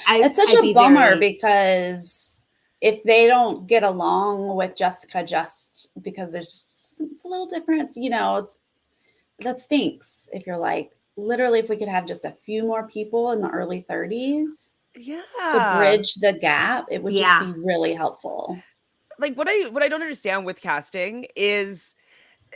S1: it's such a bummer because if they don't get along with Jessica, just because it's a little different, you know, that stinks. If you're like, literally, if we could have just a few more people in the early 30s to bridge the gap, it would just be really helpful.
S4: Like what I don't understand with casting is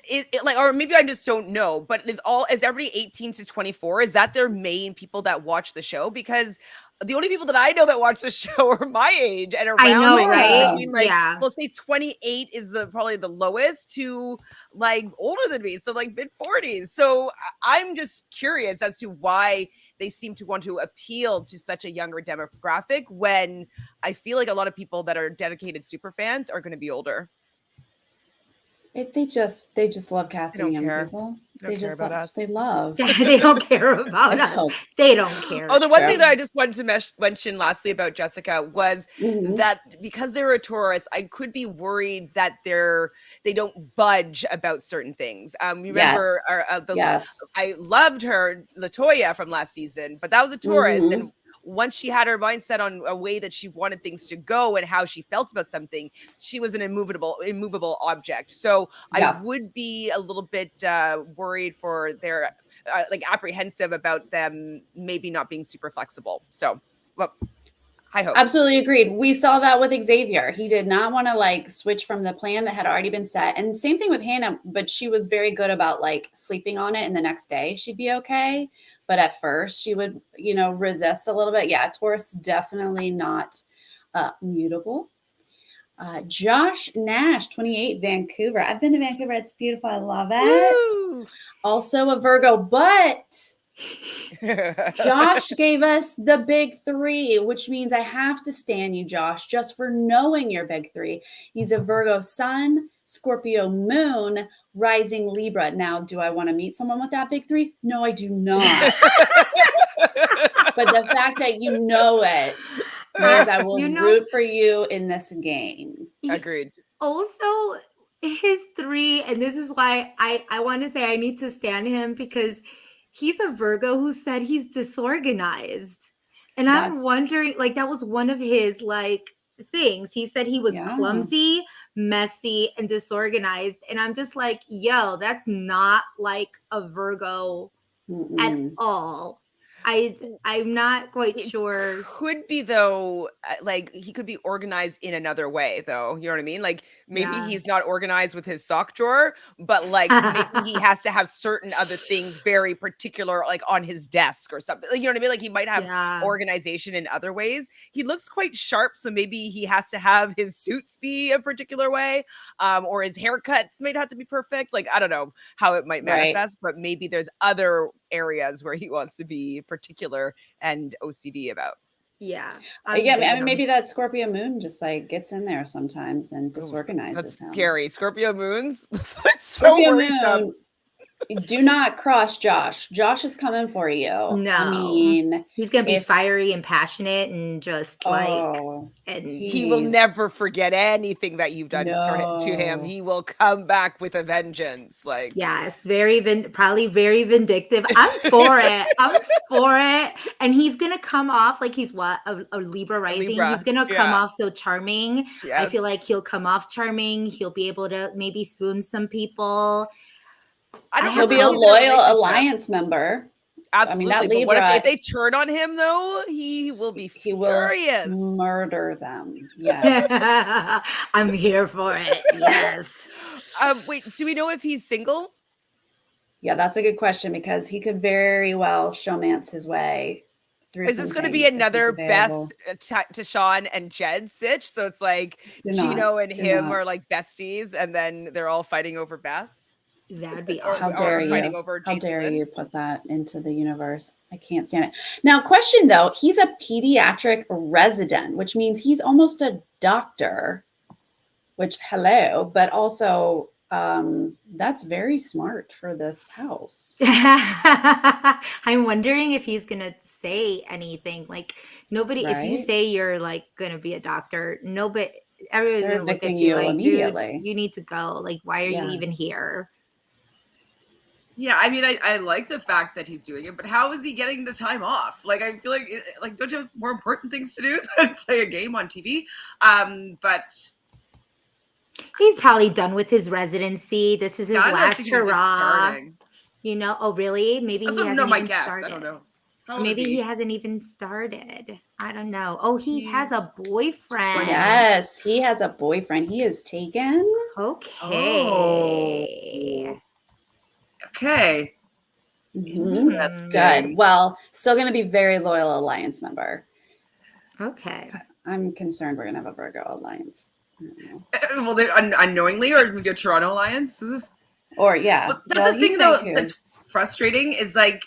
S4: it like, or maybe I just don't know, but is everybody 18 to 24? Is that their main people that watch the show? Because the only people that I know that watch the show are my age and around.
S3: I know, right?
S4: Between we'll say 28 is probably the lowest to like older than me, so like mid 40s. So I'm just curious as to why they seem to want to appeal to such a younger demographic when I feel like a lot of people that are dedicated super fans are going to be older.
S1: They just love casting young people. They just love. They love.
S3: They don't care about us. They don't care.
S4: Oh, the one thing that I just wanted to mention lastly about Jessica was that because they're a Taurus, I could be worried that they don't budge about certain things. Remember, I loved her, LaToya, from last season, but that was a Taurus, and once she had her mindset on a way that she wanted things to go and how she felt about something, she was an immovable object. So I would be a little bit worried for their apprehensive about them maybe not being super flexible. So, well, high hopes.
S1: Absolutely agreed. We saw that with Xavier. He did not want to like switch from the plan that had already been set. And same thing with Hannah, but she was very good about like sleeping on it and the next day she'd be okay. But at first she would, resist a little bit. Yeah, Taurus definitely not mutable. Josh Nash, 28, Vancouver. I've been to Vancouver. It's beautiful. I love it. Woo! Also a Virgo, but Josh gave us the big three, which means I have to stan you, Josh, just for knowing your big three. He's a Virgo sun, Scorpio moon, rising Libra. Now, do I want to meet someone with that big three? No, I do not. But the fact that you know it means I will root for you in this game.
S4: Agreed.
S3: Also, his three, and this is why I want to say I need to stand him, because he's a Virgo who said he's disorganized. And I'm wondering, like, that was one of his, like, things. He said he was clumsy, messy, and disorganized. And I'm just like, yo, that's not like a Virgo at all. I'm not quite sure.
S4: Could be though, like he could be organized in another way though. You know what I mean? Like maybe he's not organized with his sock drawer, but like maybe he has to have certain other things very particular, like on his desk or something. Like, you know what I mean? Like he might have organization in other ways. He looks quite sharp, so maybe he has to have his suits be a particular way, or his haircuts might have to be perfect. Like I don't know how it might manifest, but maybe there's other areas where he wants to be particular and OCD about.
S1: Yeah. I mean, maybe that Scorpio moon just like gets in there sometimes and disorganizes him.
S4: Scary. Scorpio moons. That's Scorpio moon.
S1: Do not cross Josh. Josh is coming for you.
S3: No,
S1: I mean,
S3: he's gonna be fiery and passionate and just and
S4: he will never forget anything that you've done to him. He will come back with a vengeance. Like
S3: yes, probably very vindictive. I'm for it. I'm for it. And he's gonna come off like he's a Libra rising. He's gonna come off so charming. Yes. I feel like he'll come off charming. He'll be able to maybe swoon some people.
S1: He'll be a loyal alliance member.
S4: Absolutely.
S1: that
S4: But what
S1: Libra,
S4: if they turn on him though? He will be
S1: he will
S4: furious.
S1: murder them. Yes.
S3: I'm here for it. Yes.
S4: Wait, do we know if he's single?
S1: Yeah, that's a good question because he could very well showmance his way through.
S4: Is this going to be another Beth, Tashawn, and Jed sitch? So it's like Gino and him are like besties, and then they're all fighting over Beth.
S3: That would be awesome.
S1: How dare you?
S4: Fighting over
S1: How
S4: Jason
S1: dare
S4: Lynn?
S1: you put that into the universe? I can't stand it. Now, question though, he's a pediatric resident, which means he's almost a doctor. Which hello, but also that's very smart for this house.
S3: I'm wondering if he's gonna say anything. Like nobody, if you
S1: Right?
S3: say you're like gonna be a doctor, nobody, everyone's
S1: They're
S3: gonna look at
S1: evicting
S3: you
S1: you
S3: like,
S1: immediately.
S3: dude, you need to go. Like, why are
S1: Yeah.
S3: you even here?
S2: Yeah, I mean, I like the fact that he's doing it, but how is he getting the time off? Like, I feel like don't you have more important things to do than play a game on TV? But
S3: He's probably done with his residency. This is his
S2: God,
S3: last
S2: he was just
S3: hurrah.
S2: starting.
S3: You know? Oh, really? Maybe
S2: That's
S3: he
S2: what,
S3: hasn't
S2: no, my
S3: even
S2: guess.
S3: started.
S2: I don't know. How old
S3: Maybe
S2: is
S3: he
S2: he?
S3: hasn't even started. I don't know. Oh, he has a boyfriend.
S1: Yes, he has a boyfriend. He is taken.
S3: Okay.
S2: Okay.
S1: Mhm. Good. Well, still going to be very loyal Alliance member.
S3: Okay.
S1: I'm concerned we're going to have a Virgo Alliance. I don't know.
S2: Well, they unknowingly, or maybe a Toronto Alliance.
S1: Or yeah.
S2: But that's
S1: Well,
S2: the thing,
S1: he's
S2: though,
S1: Vancouver.
S2: that's frustrating is like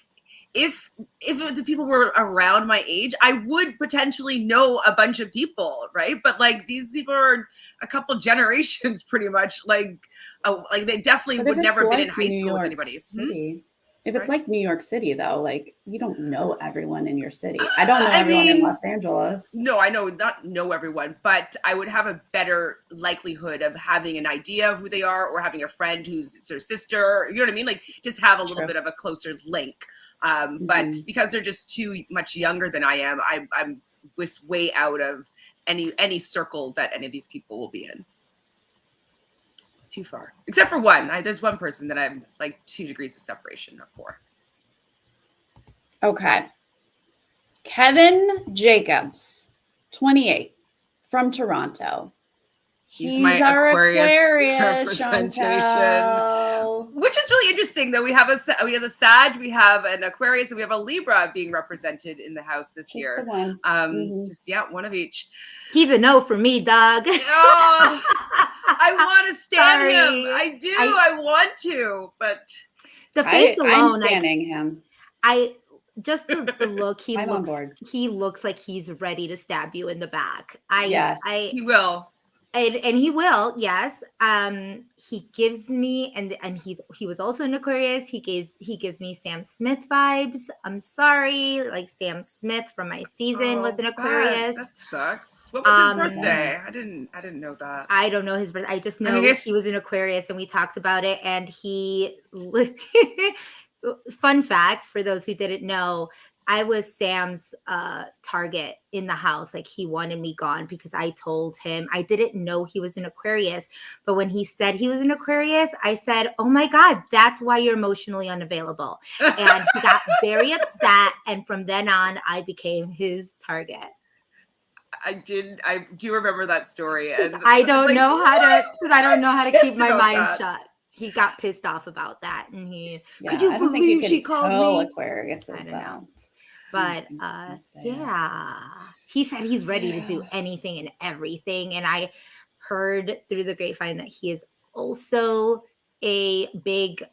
S2: if the people were around my age, I would potentially know a bunch of people, right? But like these people are a couple generations, pretty much. Like they definitely
S1: But
S2: would
S1: if it's
S2: never been in
S1: like
S2: high
S1: New
S2: school with
S1: York
S2: anybody.
S1: City, if
S2: Sorry?
S1: it's like New York City, though, like you don't know everyone in your city. I don't know
S2: I
S1: everyone in
S2: mean,
S1: Los Angeles.
S2: No, I not know everyone, but I would have a better likelihood of having an idea of who they are, or having a friend who's their sister. You know what I mean? Like just have a little bit of a closer link. But because they're just too much younger than I am, I'm just way out of any circle that any of these people will be in. Too far, except for one. There's one person that I'm like 2 degrees of separation for.
S1: Okay. Kevin Jacobs, 28, from Toronto.
S2: He's my
S1: our
S2: Aquarius representation.
S1: Chantele.
S2: Which is really interesting, though. We have a Sag, we have an Aquarius, and we have a Libra being represented in the house this year.
S1: The one.
S2: Just one of each.
S3: He's a no for me, dog.
S2: Oh, I want to stand
S3: Sorry.
S2: him. I do. I want to, but
S3: the face alone.
S1: I'm standing him.
S3: Just the look.
S1: I'm on board.
S3: He looks like he's ready to stab you in the back.
S1: Yes,
S2: he will.
S3: And he will, yes. He gives me, and he was also an Aquarius. He gives me Sam Smith vibes. I'm sorry, like Sam Smith from my season was an Aquarius.
S2: That sucks. What was his birthday? I didn't know that.
S3: I don't know his birthday. I just know he was an Aquarius, and we talked about it. And he, fun fact for those who didn't know, I was Sam's target in the house. Like he wanted me gone because I told him I didn't know he was an Aquarius. But when he said he was an Aquarius, I said, oh my God, that's why you're emotionally unavailable. And he got very upset. And from then on, I became his target.
S2: I do remember that story. And
S3: I don't know how to, because I don't know how to keep my mind
S2: that.
S3: shut. He got pissed off about that. And
S1: could you believe she called me Aquarius? I don't know.
S3: But yeah, he said he's ready to do anything and everything. And I heard through the grapevine that he is also a big,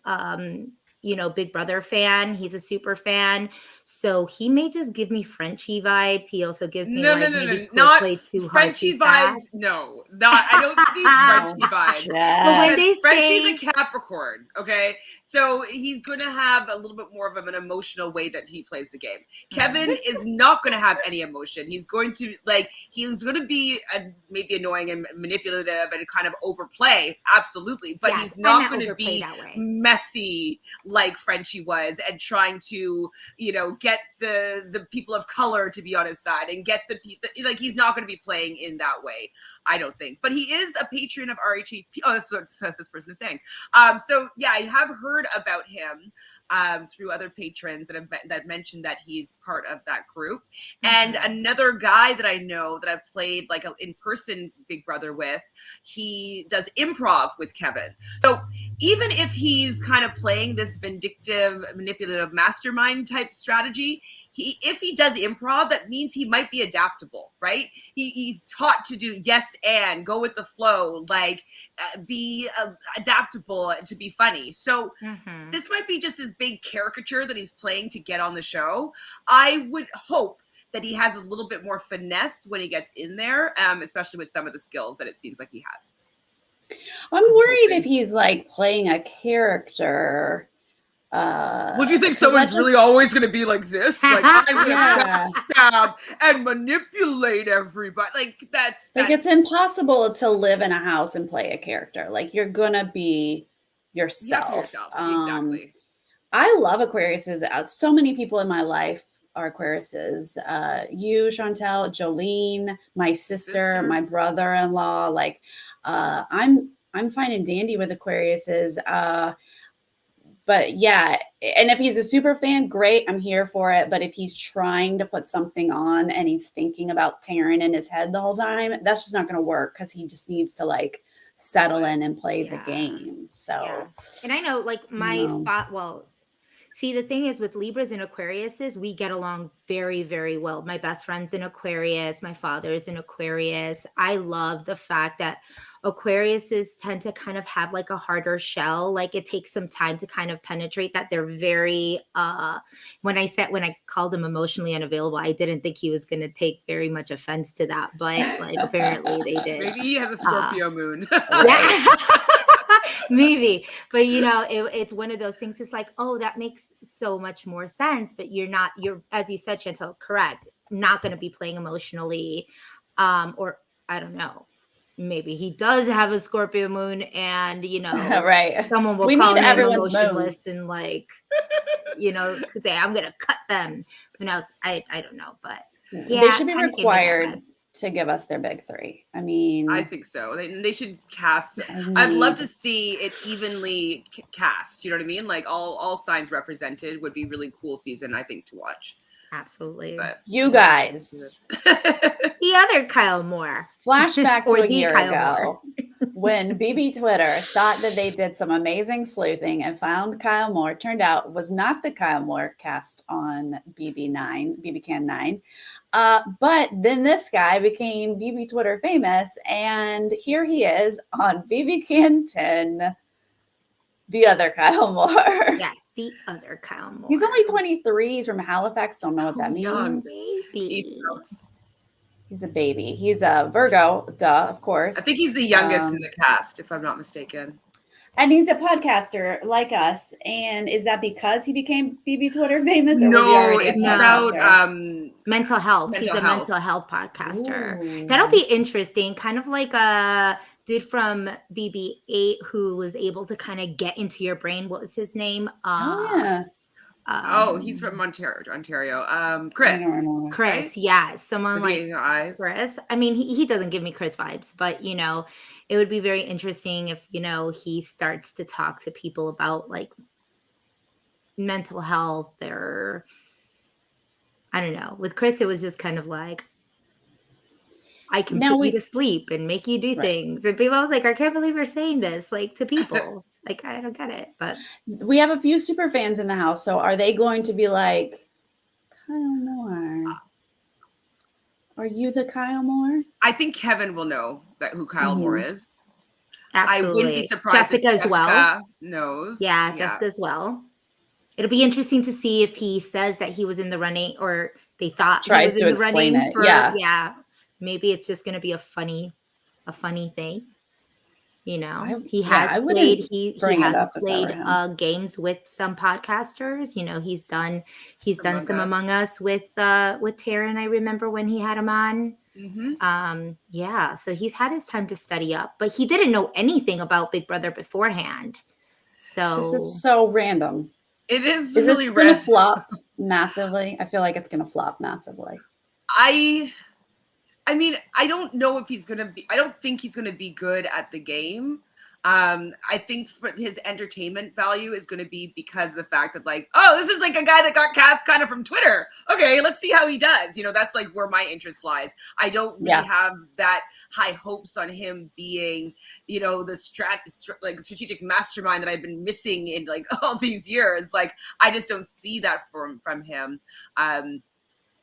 S3: Big Brother fan. He's a super fan. So he may just give me Frenchie vibes. He also gives me
S2: not Frenchie vibes. No, I don't see Frenchie vibes.
S3: But when they
S2: Frenchie's a Capricorn, okay? So he's going to have a little bit more of an emotional way that he plays the game. Kevin is not going to have any emotion. He's going to be maybe annoying and manipulative and kind of overplay, absolutely. But he's not going to be messy like Frenchie was, and trying to, get the people of color to be on his side and get the people, like he's not going to be playing in that way, I don't think. But he is a patron of RHAP. Oh, that's what this person is saying. So yeah, I have heard about him. through other patrons that mentioned that he's part of that group. And another guy that I know that I've played like an in-person Big Brother with, he does improv with Kevin. So even if he's kind of playing this vindictive, manipulative mastermind type strategy, if he does improv, that means he might be adaptable, right? He's taught to do yes and go with the flow, like be adaptable to be funny. So this might be just his big caricature that he's playing to get on the show. I would hope that he has a little bit more finesse when he gets in there, especially with some of the skills that it seems like he has.
S1: I'm worried if he's like playing a character.
S2: Well, do you think someone's really always going to be like this? Like, I'm going to stab and manipulate everybody. Like, that's
S1: like, it's impossible to live in a house and play a character. Like, you're going to be yourself.
S2: Exactly.
S1: I love Aquariuses. So many people in my life are Aquariuses. You, Chantele, Jolene, my sister, my brother-in-law. Like, I'm fine and dandy with Aquariuses. But yeah, and if he's a super fan, great, I'm here for it. But if he's trying to put something on and he's thinking about Taryn in his head the whole time, that's just not going to work because he just needs to like settle in and play the game. So,
S3: and I know like see, the thing is with Libras and Aquariuses, we get along very, very well. My best friend's an Aquarius. My father's an Aquarius. I love the fact that Aquariuses tend to kind of have like a harder shell. Like it takes some time to kind of penetrate that. They're very, when I called him emotionally unavailable, I didn't think he was going to take very much offense to that. But like apparently they did.
S2: Maybe he has a Scorpio moon.
S3: Maybe, but you know, it's one of those things. It's like, oh, that makes so much more sense. But you're, as you said, Chantele, correct, not going to be playing emotionally, or I don't know. Maybe he does have a Scorpio moon, and you know,
S1: right?
S3: Someone will call him emotionless and like, you know, could say, "I'm going to cut them." Who knows? I don't know, but yeah,
S1: they should be required to give us their big three. I mean,
S2: I think so. They should cast. I'd love to see it evenly cast. You know what I mean? Like all signs represented would be really cool season, I think, to watch.
S3: Absolutely.
S2: But
S1: you guys,
S3: the other Kyle Moore.
S1: Flashback to a year ago when BB Twitter thought that they did some amazing sleuthing and found Kyle Moore. Turned out was not the Kyle Moore cast on BB Can 9. But then this guy became BB Twitter famous, and here he is on BB Can 10. The other Kyle Moore.
S3: Yes, the other Kyle Moore.
S1: He's only 23. He's from Halifax. Don't know what that means.
S3: Baby.
S1: He's a baby. He's a Virgo, duh, of course.
S2: I think he's the youngest in the cast, if I'm not mistaken.
S1: And he's a podcaster like us. And is that because he became BB Twitter famous? Or
S2: no, it's about
S3: mental health. He's a mental health podcaster. Ooh. That'll be interesting. Kind of like a dude from BB8 who was able to kind of get into your brain. What was his name?
S2: He's from Ontario. Chris.
S3: Chris, right? Yeah. Someone like Chris. I mean, he doesn't give me Chris vibes, but you know, it would be very interesting if, you know, he starts to talk to people about like mental health or I don't know. With Chris, it was just kind of like, I can put you to sleep and make you do things. And people was like, I can't believe you're saying this like to people. Like, I don't get it. But
S1: we have a few super fans in the house. So are they going to be like, Kyle Moore? Are you the Kyle Moore?
S2: I think Kevin will know who Kyle Moore is.
S3: Absolutely.
S2: I wouldn't be surprised if Jessica knows.
S3: Yeah, Jessica as well. It'll be interesting to see if he says that he was in the running or they thought he was in the running for maybe it's just going to be a funny thing. You know, he has played games with some podcasters. You know, he's done some Among Us with Taryn. I remember when he had him on. Mm-hmm. So he's had his time to study up, but he didn't know anything about Big Brother beforehand. So
S1: this is so random.
S2: It is
S1: really random. Is this going to flop massively? I feel like it's going to flop massively.
S2: I mean, I don't know if he's going to be, I don't think he's going to be good at the game. I think for his entertainment value is going to be because of the fact that like, oh, this is like a guy that got cast kind of from Twitter. Okay, let's see how he does. You know, that's like where my interest lies. I don't really have that high hopes on him being, you know, the strategic mastermind that I've been missing in like all these years. Like, I just don't see that from him. I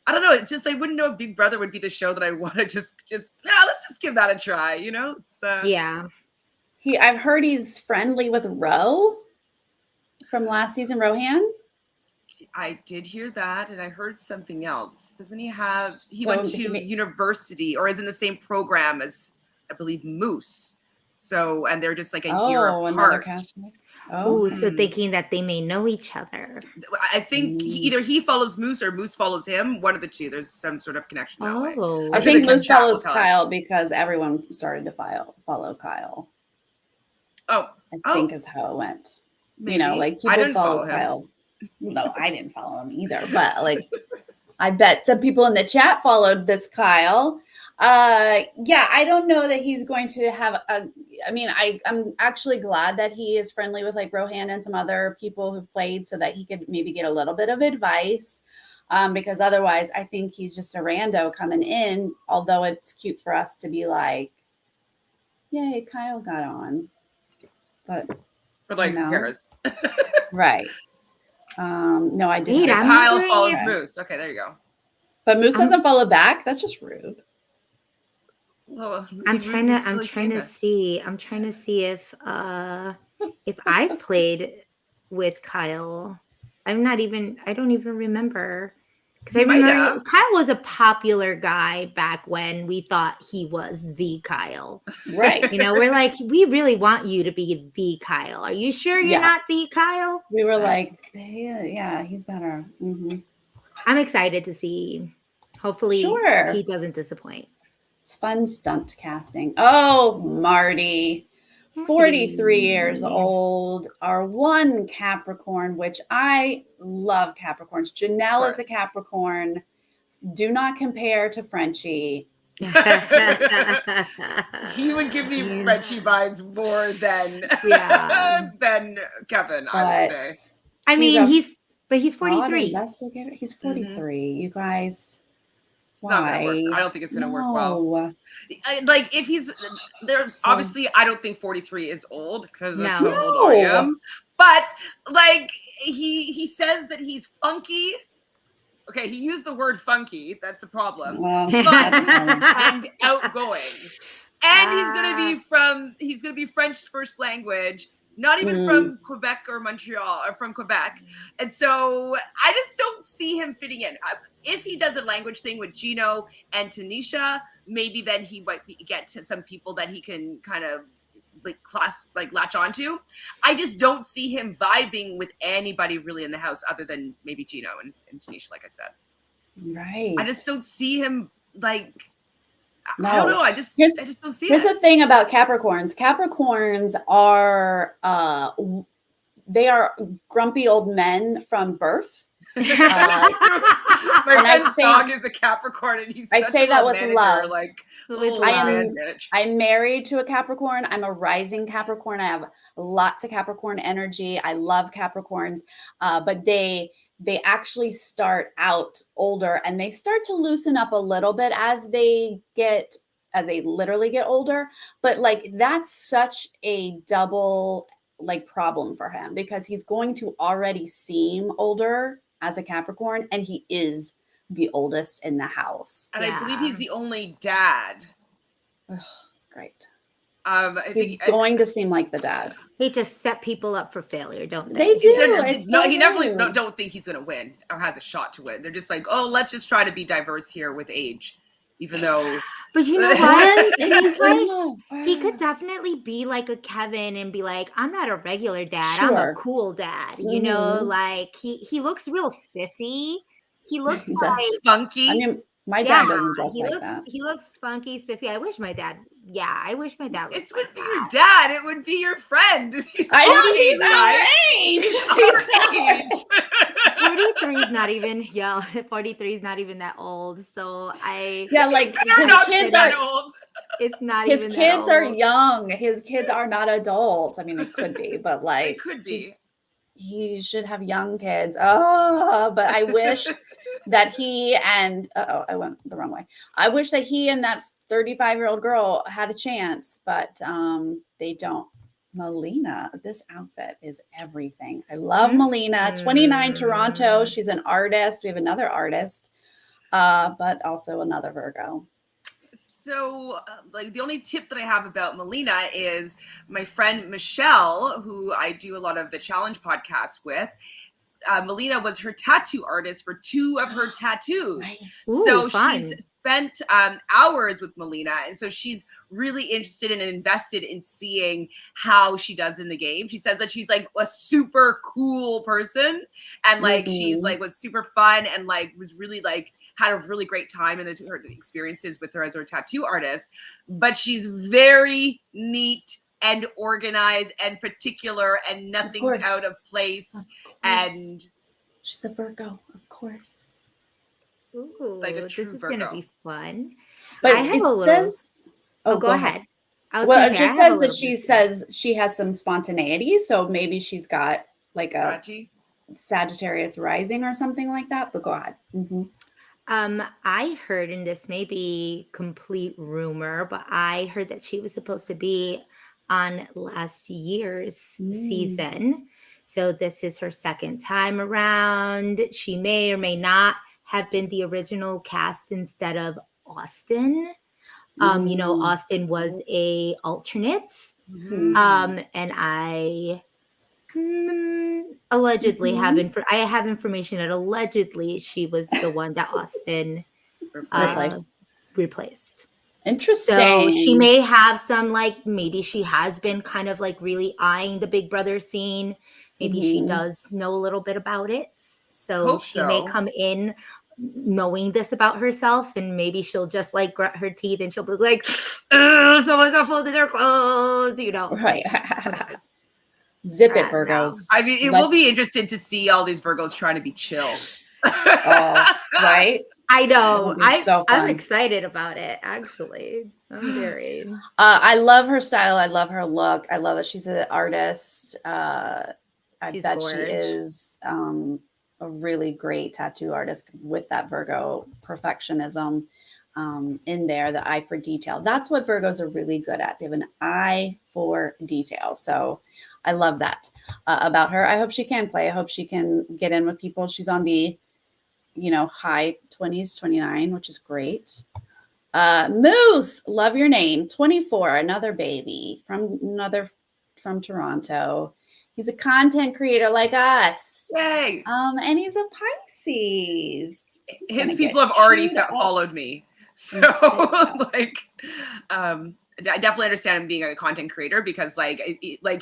S2: don't know. It's just I wouldn't know if Big Brother would be the show that I want to just let's just give that a try. You know? It's,
S3: yeah.
S1: I've heard he's friendly with Ro from last season, Rohan.
S2: I did hear that, and I heard something else. Doesn't he have? He went to university, or is in the same program as I believe Moose. So, and they're just like a year apart.
S3: Oh, so thinking that they may know each other.
S2: I think either he follows Moose or Moose follows him. One of the two. There's some sort of connection that way.
S1: I think Moose follows Kyle because everyone started to follow Kyle. I think is how it went. Maybe. You know, like people follow Kyle. No, I didn't follow him either. But like, I bet some people in the chat followed this Kyle. Yeah, I don't know that he's going to have I mean, I'm actually glad that he is friendly with like Rohan and some other people who've played so that he could maybe get a little bit of advice. Because otherwise I think he's just a rando coming in, although it's cute for us to be like, yay, Kyle got on. But
S2: like, who cares?
S1: Right. No, I didn't.
S2: Kyle follows Moose. Okay, there you go.
S1: But Moose doesn't follow back. That's just rude.
S3: Well, I'm trying to see if I've played with Kyle. I don't even remember. Because I remember Kyle was a popular guy back when we thought he was the Kyle.
S1: Right.
S3: You know, we're like, we really want you to be the Kyle. Are you sure you're not the Kyle?
S1: We were like, yeah, he's better. Mm-hmm.
S3: I'm excited to see. Hopefully he doesn't disappoint.
S1: It's fun stunt casting. Oh, Marty. 43 years old, our one Capricorn, which I love Capricorns. Janelle is a Capricorn. Do not compare to Frenchie.
S2: He would give me Frenchie vibes more than Kevin, I would say.
S3: I mean, he's 43.
S1: He's 43. You guys.
S2: It's not gonna work. I don't think it's gonna work well. Like if he's there's obviously I don't think 43 is old because that's how old I am. But like he says that he's funky. Okay, he used the word funky. That's a problem. Fun and outgoing. And he's gonna be French first language. Not even from Quebec or Montreal or from Quebec. And so I just don't see him fitting in. If he does a language thing with Gino and Tanisha, maybe then he might get to some people that he can kind of latch onto. I just don't see him vibing with anybody really in the house other than maybe Gino and Tanisha, like I said.
S1: Right.
S2: I just don't see him like... No. I don't know. I just don't see it.
S1: Here's the thing about Capricorns. Capricorns are they are grumpy old men from birth.
S2: My friend's dog is a Capricorn, and he's. I say that with love.
S1: I'm married to a Capricorn. I'm a rising Capricorn. I have lots of Capricorn energy. I love Capricorns, but they actually start out older and they start to loosen up a little bit as they literally get older. But like, that's such a double like problem for him because he's going to already seem older as a Capricorn and he is the oldest in the house.
S2: And I believe he's the only dad.
S1: Ugh, great.
S2: He's
S1: going to seem like the dad.
S3: They just set people up for failure, don't they?
S1: They do.
S2: He definitely don't think he's going to win or has a shot to win. They're just like, oh, let's just try to be diverse here with age, even though.
S3: But you know what? He's like, he could definitely be like a Kevin and be like, I'm not a regular dad. I'm a cool dad. You know, like he looks real spiffy. He looks like
S2: funky.
S1: I mean, my dad doesn't dress like that.
S3: He looks funky, spiffy. I wish my dad wood
S2: It would be your dad. It would be your friend.
S1: I know he's our age.
S3: 43 is not even 43 is not even that old. So
S2: like his
S1: kids are
S2: old.
S3: It's not
S1: His
S3: even that
S1: kids are
S3: old.
S1: young. His kids are not adult. I mean, they could be, but
S2: They
S1: like
S2: could be.
S1: he should have young kids. Oh, but I wish that he and I went the wrong way. I wish that he and that 35-year-old girl had a chance, but they don't. Melina, this outfit is everything. I love Melina. 29 Toronto. She's an artist. We have another artist, but also another Virgo.
S2: So, like, the only tip that I have about Melina is my friend Michelle, who I do a lot of the challenge podcasts with. Melina was her tattoo artist for 2 of her tattoos.
S1: Right.
S3: Ooh,
S2: So
S3: fun.
S2: she's spent hours with Melina. And so she's really interested and invested in seeing how she does in the game. She says that she's like a super cool person. And like, she's like, was super fun and like, was really like, had a really great time in her experiences with her as her tattoo artist. But she's very neat and organized and particular and nothing's out of place. And
S1: she's a Virgo, of course.
S3: Ooh,
S2: like a
S3: this
S2: true
S3: is
S2: Virgo.
S3: gonna be fun.
S1: But
S3: I have
S1: it
S3: a little.
S1: says,
S3: Oh, go ahead. I was
S1: Well,
S3: gonna
S1: it
S3: say, I
S1: just
S3: have a
S1: says that
S3: little
S1: she
S3: bit too.
S1: says she has some spontaneity. So maybe she's got like a
S2: Saggy.
S1: Sagittarius rising or something like that. But go ahead.
S3: I heard, and this may be complete rumor, but I heard that she was supposed to be on last year's season. So this is her second time around. She may or may not have been the original cast instead of Austin. You know, Austin was a alternate. And I allegedly have I have information that allegedly she was the one that Austin replaced.
S1: Interesting.
S3: So she may have some, like, maybe she has been kind of like really eyeing the Big Brother scene. Maybe she does know a little bit about it. So
S2: Hope
S3: she may
S2: so.
S3: come in knowing this about herself, and maybe she'll just like grit her teeth and she'll be like, someone got folded their clothes, you know.
S1: Right.
S3: Like,
S1: Zip it, Virgos.
S2: I mean, it will be interesting to see all these Virgos trying to be chill.
S1: Right?
S3: I know.
S1: So
S3: I'm
S1: fun.
S3: excited about it, actually. I'm very.
S1: I love her style. I love her look. I love that she's an artist. I
S3: She's
S1: bet
S3: gorge.
S1: she is a really great tattoo artist with that Virgo perfectionism in there, the eye for detail. That's what Virgos are really good at. They have an eye for detail. So I love that about her. I hope she can play. I hope she can get in with people. She's on the, high 20s, 29, which is great. Moose, love your name. 24, another baby from Toronto. He's a content creator like us.
S2: Yay!
S1: And he's a Pisces.
S2: His people have already followed me. So like, I definitely understand him being a content creator because like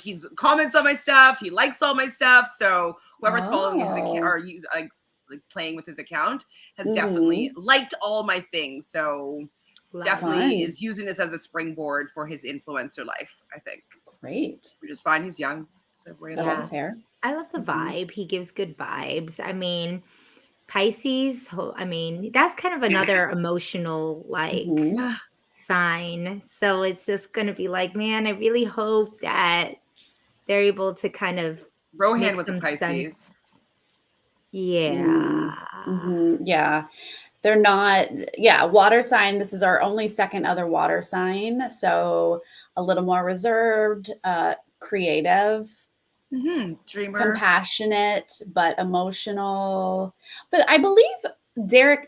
S2: he's comments on my stuff. He likes all my stuff. So whoever's following his account or like playing with his account has definitely liked all my things. So definitely is using this as a springboard for his influencer life, I think.
S1: Great.
S2: Which is fine. He's young. So
S1: I love his hair.
S3: I love the vibe. He gives good vibes. I mean, Pisces, I mean, that's kind of another emotional like sign. So it's just going to be like, man, I really hope that they're able to kind of
S2: Rohan was a Pisces.
S3: Sense. Yeah.
S1: Yeah. They're not, water sign. This is our only second other water sign. So a little more reserved, creative,
S2: dreamer,
S1: compassionate, but emotional. But I believe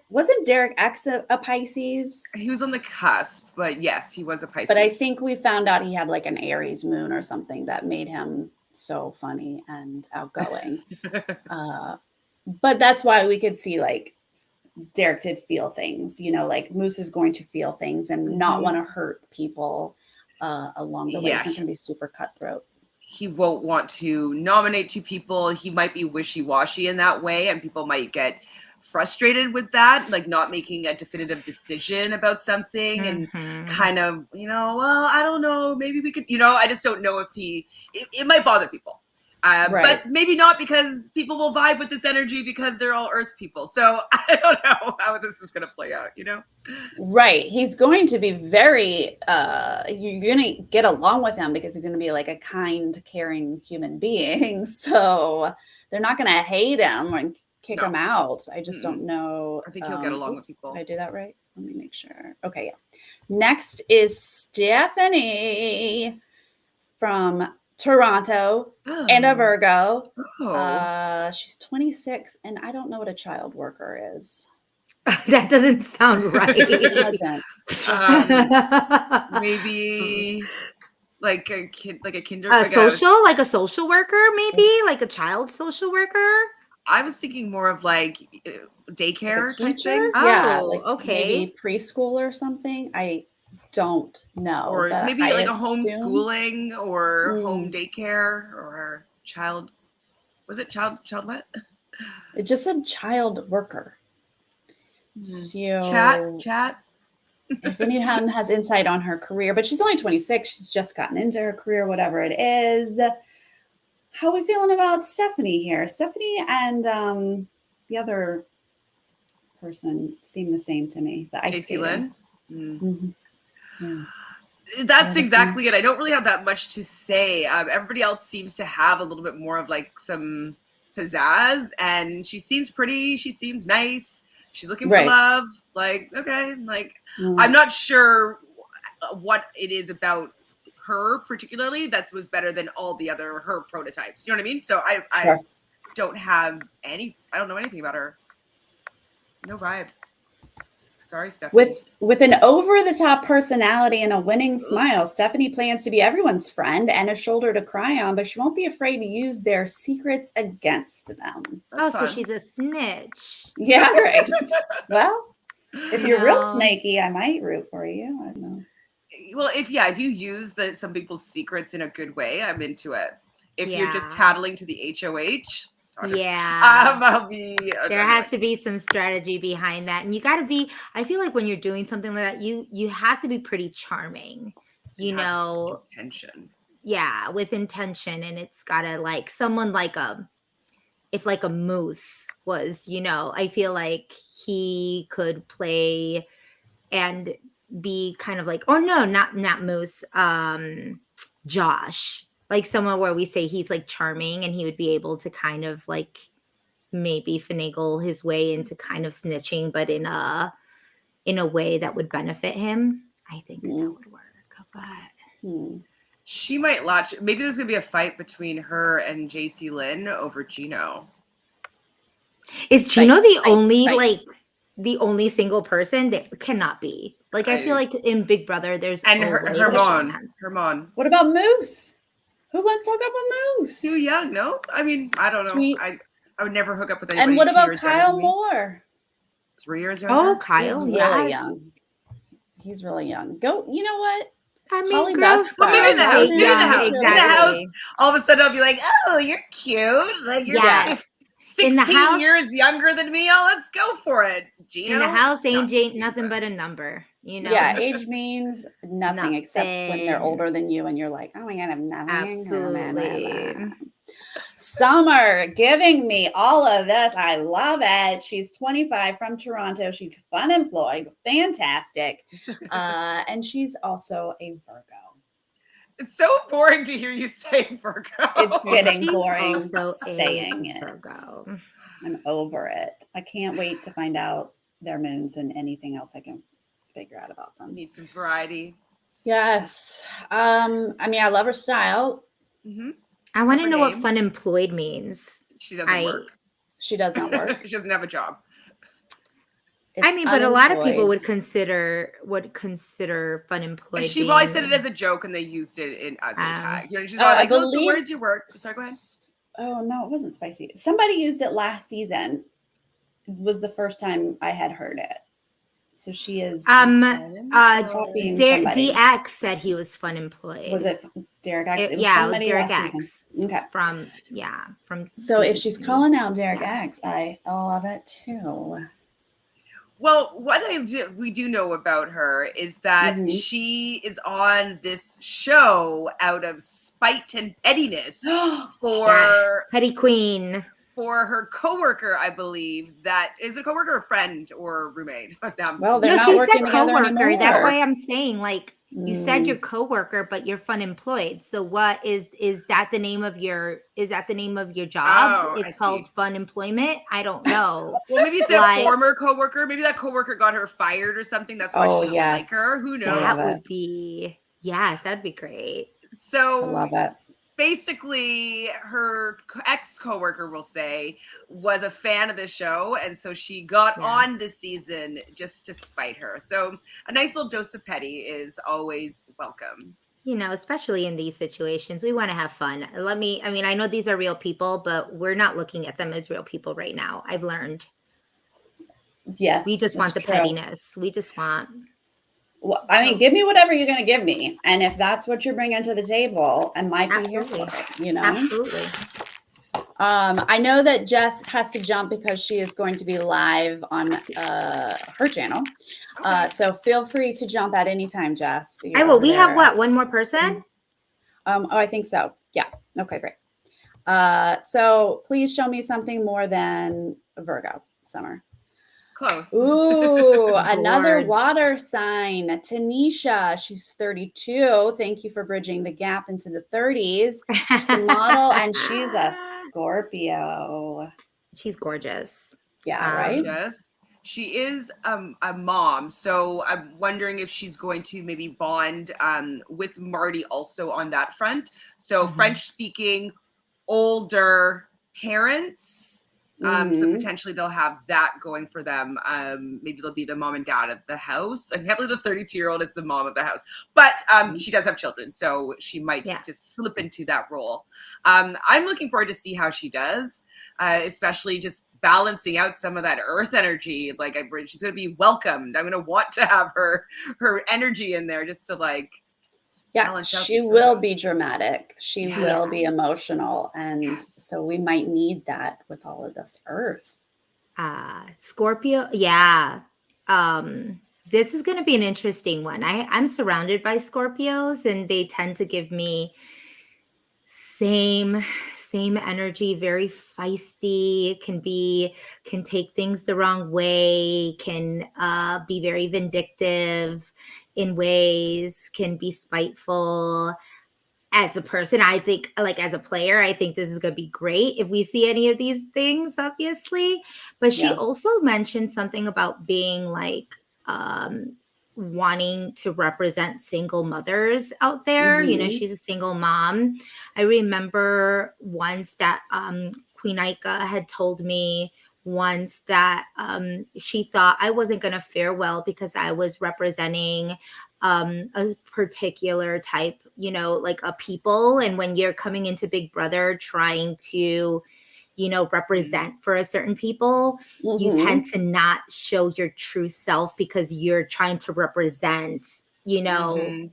S1: wasn't Derek X a Pisces?
S2: He was on the cusp, but yes, he was a Pisces.
S1: But I think we found out he had like an Aries moon or something that made him so funny and outgoing. But that's why we could see like Derek did feel things, like Moose is going to feel things and not want to hurt people along the way. It's not going to be super cutthroat.
S2: He won't want to nominate 2 people. He might be wishy-washy in that way, and people might get frustrated with that, like not making a definitive decision about something and kind of, well, I don't know, maybe we could, I just don't know if it might bother people.
S1: Right.
S2: But maybe not, because people will vibe with this energy because they're all Earth people. So I don't know how this is going to play out, you know?
S1: Right. He's going to be very, you're going to get along with him because he's going to be like a kind, caring human being. So they're not going to hate him or kick him out. I just don't know.
S2: I think he'll get along with people.
S1: Did I do that right? Let me make sure. Okay. Yeah. Next is Stephanie from Toronto and a Virgo. She's 26 and I don't know what a child worker is.
S3: That doesn't sound right.
S1: It doesn't.
S2: Maybe like a kid, like a kinder,
S3: like a social worker, maybe like a child social worker.
S2: I was thinking more of like daycare type thing.
S1: Yeah,
S3: like
S1: maybe preschool or something. I don't know.
S2: Or maybe like a homeschooling or home daycare or child. Was it child what?
S1: It just said child worker. So
S2: chat.
S1: If anyone has insight on her career, but she's only 26, she's just gotten into her career, whatever it is. How are we feeling about Stephanie here? Stephanie and the other person seem the same to me. The ice
S2: JC Lynn.
S1: Yeah.
S2: That's exactly it. I don't really have that much to say. Everybody else seems to have a little bit more of like some pizzazz, and she seems pretty. She seems nice. She's looking for love. Like, okay, like I'm not sure what it is about her particularly that was better than all the other her prototypes. You know what I mean? So I don't have I don't know anything about her. No vibe. Sorry, Stephanie.
S1: With an over-the-top personality and a winning smile, Stephanie plans to be everyone's friend and a shoulder to cry on, but she won't be afraid to use their secrets against them.
S3: That's fun. So she's a snitch.
S1: Yeah, right. Well, if you're real snaky, I might root for you. I don't know.
S2: Well, if you use some people's secrets in a good way, I'm into it. If you're just tattling to the HOH, I'll be.
S3: There has to be some strategy behind that, and you got to be. I feel like when you're doing something like that, you have to be pretty charming. You know,
S2: intention.
S3: Yeah, with intention, and it's gotta like someone like if like a Moose was, you know, I feel like he could play and be kind of like, or no, not Moose, Josh. Like someone where we say he's like charming and he would be able to kind of like maybe finagle his way into kind of snitching, but in a way that would benefit him. I think that would work. But
S2: she might latch. Maybe there's gonna be a fight between her and JC Lynn over Gino.
S3: Is Gino the only single person? There cannot be. Like I feel like in Big Brother, there's
S2: Herman.
S1: What about Moose? Who wants to hook up with Moose?
S2: Too young, no? I mean, I don't know. I would never hook up with anybody.
S1: And what about Kyle Moore?
S2: 3 years younger.
S3: Oh, Kyle,
S1: he's really young. He's really young. Go. You know what?
S3: I mean, girls.
S2: Well, maybe in the house. Maybe in the house.
S3: Exactly.
S2: In the house. All of a sudden, I'll be like, "Oh, you're cute. Like you're 16 years younger than me. Oh, let's go for it." Gino?
S3: In the house, age ain't nothing but a number. You know?
S1: Yeah, age means nothing except when they're older than you and you're like, oh my God, I'm nothing.
S3: Absolutely.
S1: Summer giving me all of this. I love it. She's 25 from Toronto. She's fun employed, fantastic. And she's also a Virgo.
S2: It's so boring to hear you say Virgo.
S1: It's getting boring
S3: saying it. Virgo.
S1: I'm over it. I can't wait to find out their moons and anything else I can figure out about them.
S2: Need some variety.
S1: Yes. I mean, I love her style.
S2: Mm-hmm.
S3: I want to know what fun employed means.
S2: She doesn't work.
S1: She doesn't work.
S2: She doesn't have a job.
S1: It's
S3: but a lot of people would consider fun employed.
S2: She probably said it as a joke, and they used it as a tag. You know, she's like, "Oh, so where's your work?" Sorry, go ahead.
S1: Oh no, it wasn't spicy. Somebody used it last season. It was the first time I had heard it. So she is.
S3: DX said he was fun employed.
S1: Was it Derek X?
S3: It was Derek X.
S1: Okay.
S3: From.
S1: So if she's calling out Derek X, I love it too.
S2: Well, what we do know about her is that
S1: Mhm.
S2: she is on this show out of spite and pettiness for
S3: Petty queen.
S2: for her coworker, I believe. That is a coworker, or friend, or roommate.
S1: Well, they're
S3: No,
S1: not
S3: she
S1: working
S3: said
S1: together
S3: coworker. That's
S1: anymore.
S3: why I'm saying, like, you said
S1: Mm.
S3: your coworker, but you're fun employed. So what is that the name of your job?
S2: Oh, I
S3: It's
S2: see.
S3: called fun employment. I don't know.
S2: Well, maybe it's
S3: Like-
S2: a former coworker. Maybe that coworker got her fired or something. That's why
S1: Oh,
S2: she doesn't like her.
S1: yes.
S2: Who
S1: I
S2: knows?
S1: love
S3: That
S1: it.
S3: would be, yes, that'd be great.
S1: I
S2: So
S1: love it.
S2: basically, her ex-coworker, will say, was a fan of the show, and so she got
S3: Yeah.
S2: on this season just to spite her. So a nice little dose of petty is always welcome.
S3: You know, especially in these situations, we want to have fun. I mean, I know these are real people, but we're not looking at them as real people right now. I've learned.
S1: Yes.
S3: We just want the
S1: it's true.
S3: pettiness. We just want.
S1: Well, I mean, give me whatever you're going to give me. And if that's what you're bringing to the table, I might be here for it, you know?
S3: Absolutely.
S1: I know that Jess has to jump because she is going to be live on her channel.
S2: Okay.
S1: So feel free to jump at any time, Jess.
S3: I
S1: You're
S3: will.
S1: over
S3: We have
S1: there.
S3: what? One more person?
S1: Oh, I think so. Yeah. Okay, great. So please show me something more than Virgo, Summer.
S2: Close.
S1: Ooh, another
S3: Gorge.
S1: water sign. Tanisha, she's 32. Thank you for bridging the gap into the 30s. She's a model and she's a Scorpio.
S3: She's gorgeous.
S1: Yeah, right?
S2: Yes. She is a mom, so I'm wondering if she's going to maybe bond with Marty also on that front. So French-speaking, older parents. So potentially they'll have that going for them. Maybe they'll be the mom and dad of the house. I can't believe the 32-year-old is the mom of the house, but she does have children, so she might just slip into that role. I'm looking forward to see how she does, especially just balancing out some of that earth energy. Like, she's going to be welcomed. I'm going to want to have her energy in there just to like.
S1: Yeah, she will be dramatic. She will be emotional. And so we might need that with all of this earth.
S3: Scorpio. Yeah. This is going to be an interesting one. I'm surrounded by Scorpios and they tend to give me same energy, very feisty, can take things the wrong way, can be very vindictive in ways, can be spiteful. As a person, I think, like, as a player, I think this is going to be great if we see any of these things, obviously. But she also mentioned something about being like wanting to represent single mothers out there. You know, she's a single mom. I remember once that Queen Aika had told me once that she thought I wasn't going to fare well because I was representing a particular type, you know, like a people. And when you're coming into Big Brother trying to, you know, represent for a certain people, you tend to not show your true self because you're trying to represent, you know,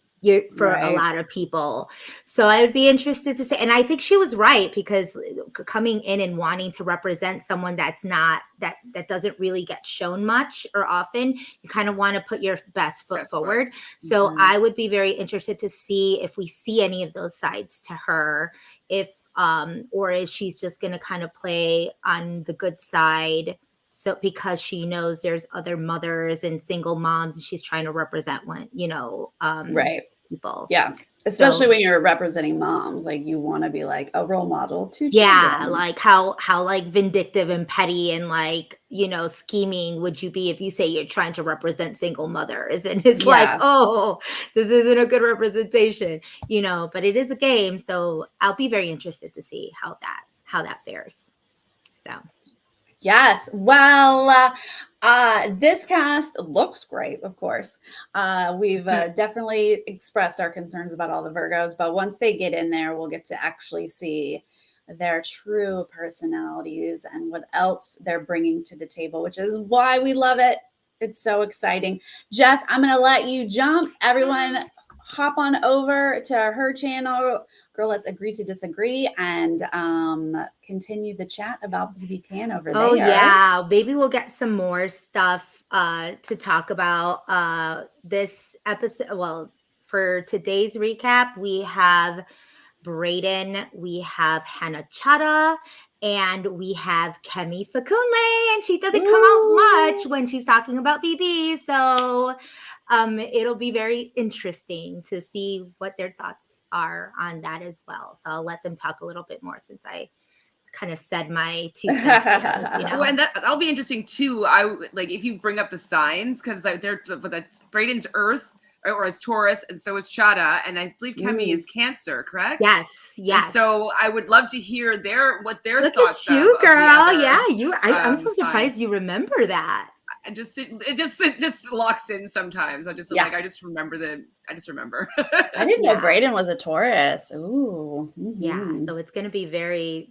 S3: for a lot of people. So I would be interested to say, and I think she was right, because coming in and wanting to represent someone that's not, that doesn't really get shown much or often, you kind of want to put your best foot forward. So I would be very interested to see if we see any of those sides to her, or if she's just going to kind of play on the good side. So because she knows there's other mothers and single moms, and she's trying to represent one, you know, people.
S1: Yeah. Especially when you're representing moms, like you want to be like a role model to children.
S3: Like how like vindictive and petty and like, you know, scheming would you be if you say you're trying to represent single mothers, and it's like, oh, this isn't a good representation, you know, but it is a game. So I'll be very interested to see how that fares. So.
S1: Yes. Well, this cast looks great, of course. We've definitely expressed our concerns about all the Virgos, but once they get in there, we'll get to actually see their true personalities and what else they're bringing to the table, which is why we love it. It's so exciting. Jess, I'm going to let you jump. Everyone hop on over to her channel, girl, let's agree to disagree and continue the chat about BB Can over there.
S3: Oh yeah, maybe we'll get some more stuff to talk about this episode. Well, for today's recap, we have Brayden, we have Hannah Chada, and we have Kemi Fakunle, and she doesn't come out much when she's talking about BB. So it'll be very interesting to see what their thoughts are on that as well. So I'll let them talk a little bit more since I kind of said my 2 cents there, you know.
S2: Oh, and that'll be interesting too. I like if you bring up the signs because like but that's Brayden's Earth or as Taurus, and so is Chada, and I believe Kemi is Cancer, correct?
S3: Yes.
S2: And so I would love to hear what their
S3: Look
S2: thoughts
S3: at you,
S2: of
S3: girl.
S2: the other,
S3: Yeah, I'm so surprised you remember that.
S2: And it just locks in sometimes. I just remember.
S1: I didn't know Brayden was a Taurus. Ooh. Mm-hmm.
S3: Yeah, so it's going to be very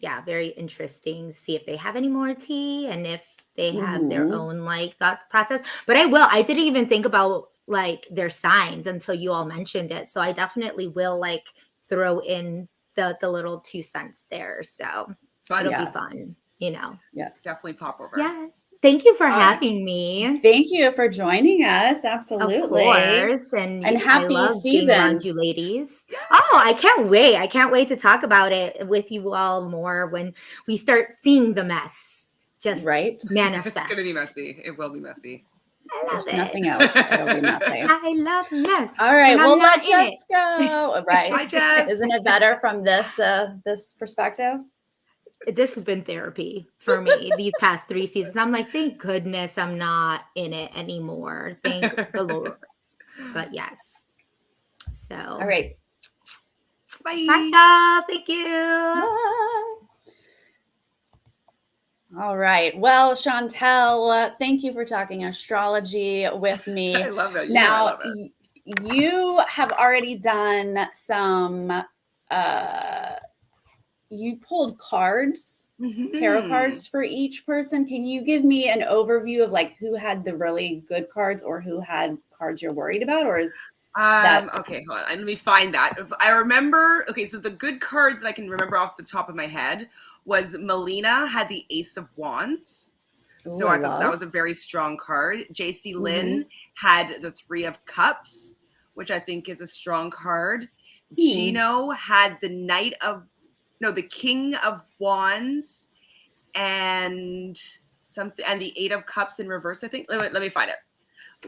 S3: interesting to see if they have any more tea and if they have their own like thought process. But I didn't even think about like their signs until you all mentioned it. So I definitely will like throw in the little 2 cents there. So it'll be fun. You know,
S2: yes, definitely pop over.
S3: Yes, thank you for having me.
S1: Thank you for joining us. Absolutely,
S3: of course, and
S1: happy
S3: I love
S1: season,
S3: being around you ladies. Oh, I can't wait! I can't wait to talk about it with you all more when we start seeing the mess just manifest.
S2: It's gonna be messy. It will be messy.
S3: I love it.
S1: Nothing else. It'll be messy.
S3: I love mess.
S1: All right, well, let Jess go. Right?
S2: Hi, Jess.
S1: Isn't it better from this perspective?
S3: This has been therapy for me these past 3 seasons. I'm like, thank goodness I'm not in it anymore. Thank the Lord. But yes. So.
S1: All right.
S2: Bye.
S3: Bye. Thank you.
S1: Bye. All right. Well, Chantele, thank you for talking astrology with me.
S2: I love it.
S1: Now, you have already done some you pulled cards, tarot cards for each person. Can you give me an overview of like who had the really good cards or who had cards you're worried about, or is that
S2: okay, hold on. Let me find that. If I remember, okay, so the good cards that I can remember off the top of my head was Melina had the Ace of Wands. So I thought that was a very strong card. JC Lynn had the 3 of Cups, which I think is a strong card. Gino had the the King of Wands and the 8 of Cups in reverse, I think. Let me find it.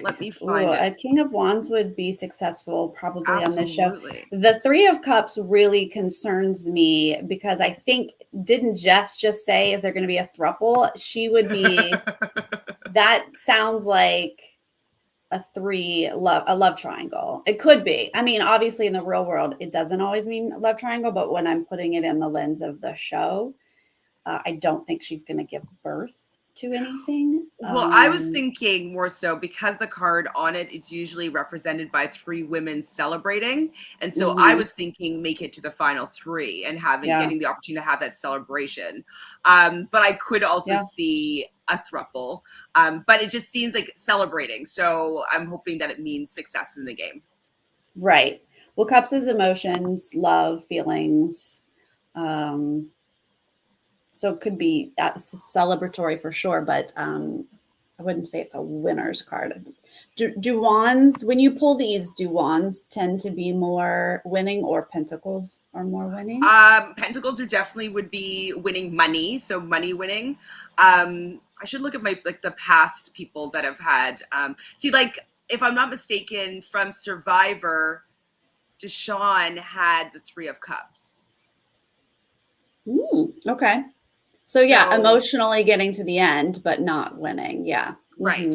S2: Let me find it.
S1: A King of Wands would be successful probably on this show. The 3 of Cups really concerns me because I think, didn't Jess just say, is there going to be a throuple? She would be, that sounds like a love triangle. It could be. I mean, obviously in the real world, it doesn't always mean a love triangle, but when I'm putting it in the lens of the show, I don't think she's going to give birth to anything.
S2: Well, I was thinking more so because the card on it, it's usually represented by 3 women celebrating. And so I was thinking make it to the final 3 and getting the opportunity to have that celebration. But I could also see a throuple. But it just seems like celebrating. So I'm hoping that it means success in the game.
S1: Right. Well, Cups is emotions, love, feelings. So it could be celebratory for sure, but I wouldn't say it's a winner's card. Do wands, when you pull these, do wands tend to be more winning or pentacles are more winning?
S2: Pentacles would be winning money, so money winning. I should look at the past people that have had. If I'm not mistaken, from Survivor, Deshaun had the 3 of Cups.
S1: Okay. So emotionally getting to the end, but not winning. Yeah.
S2: Right.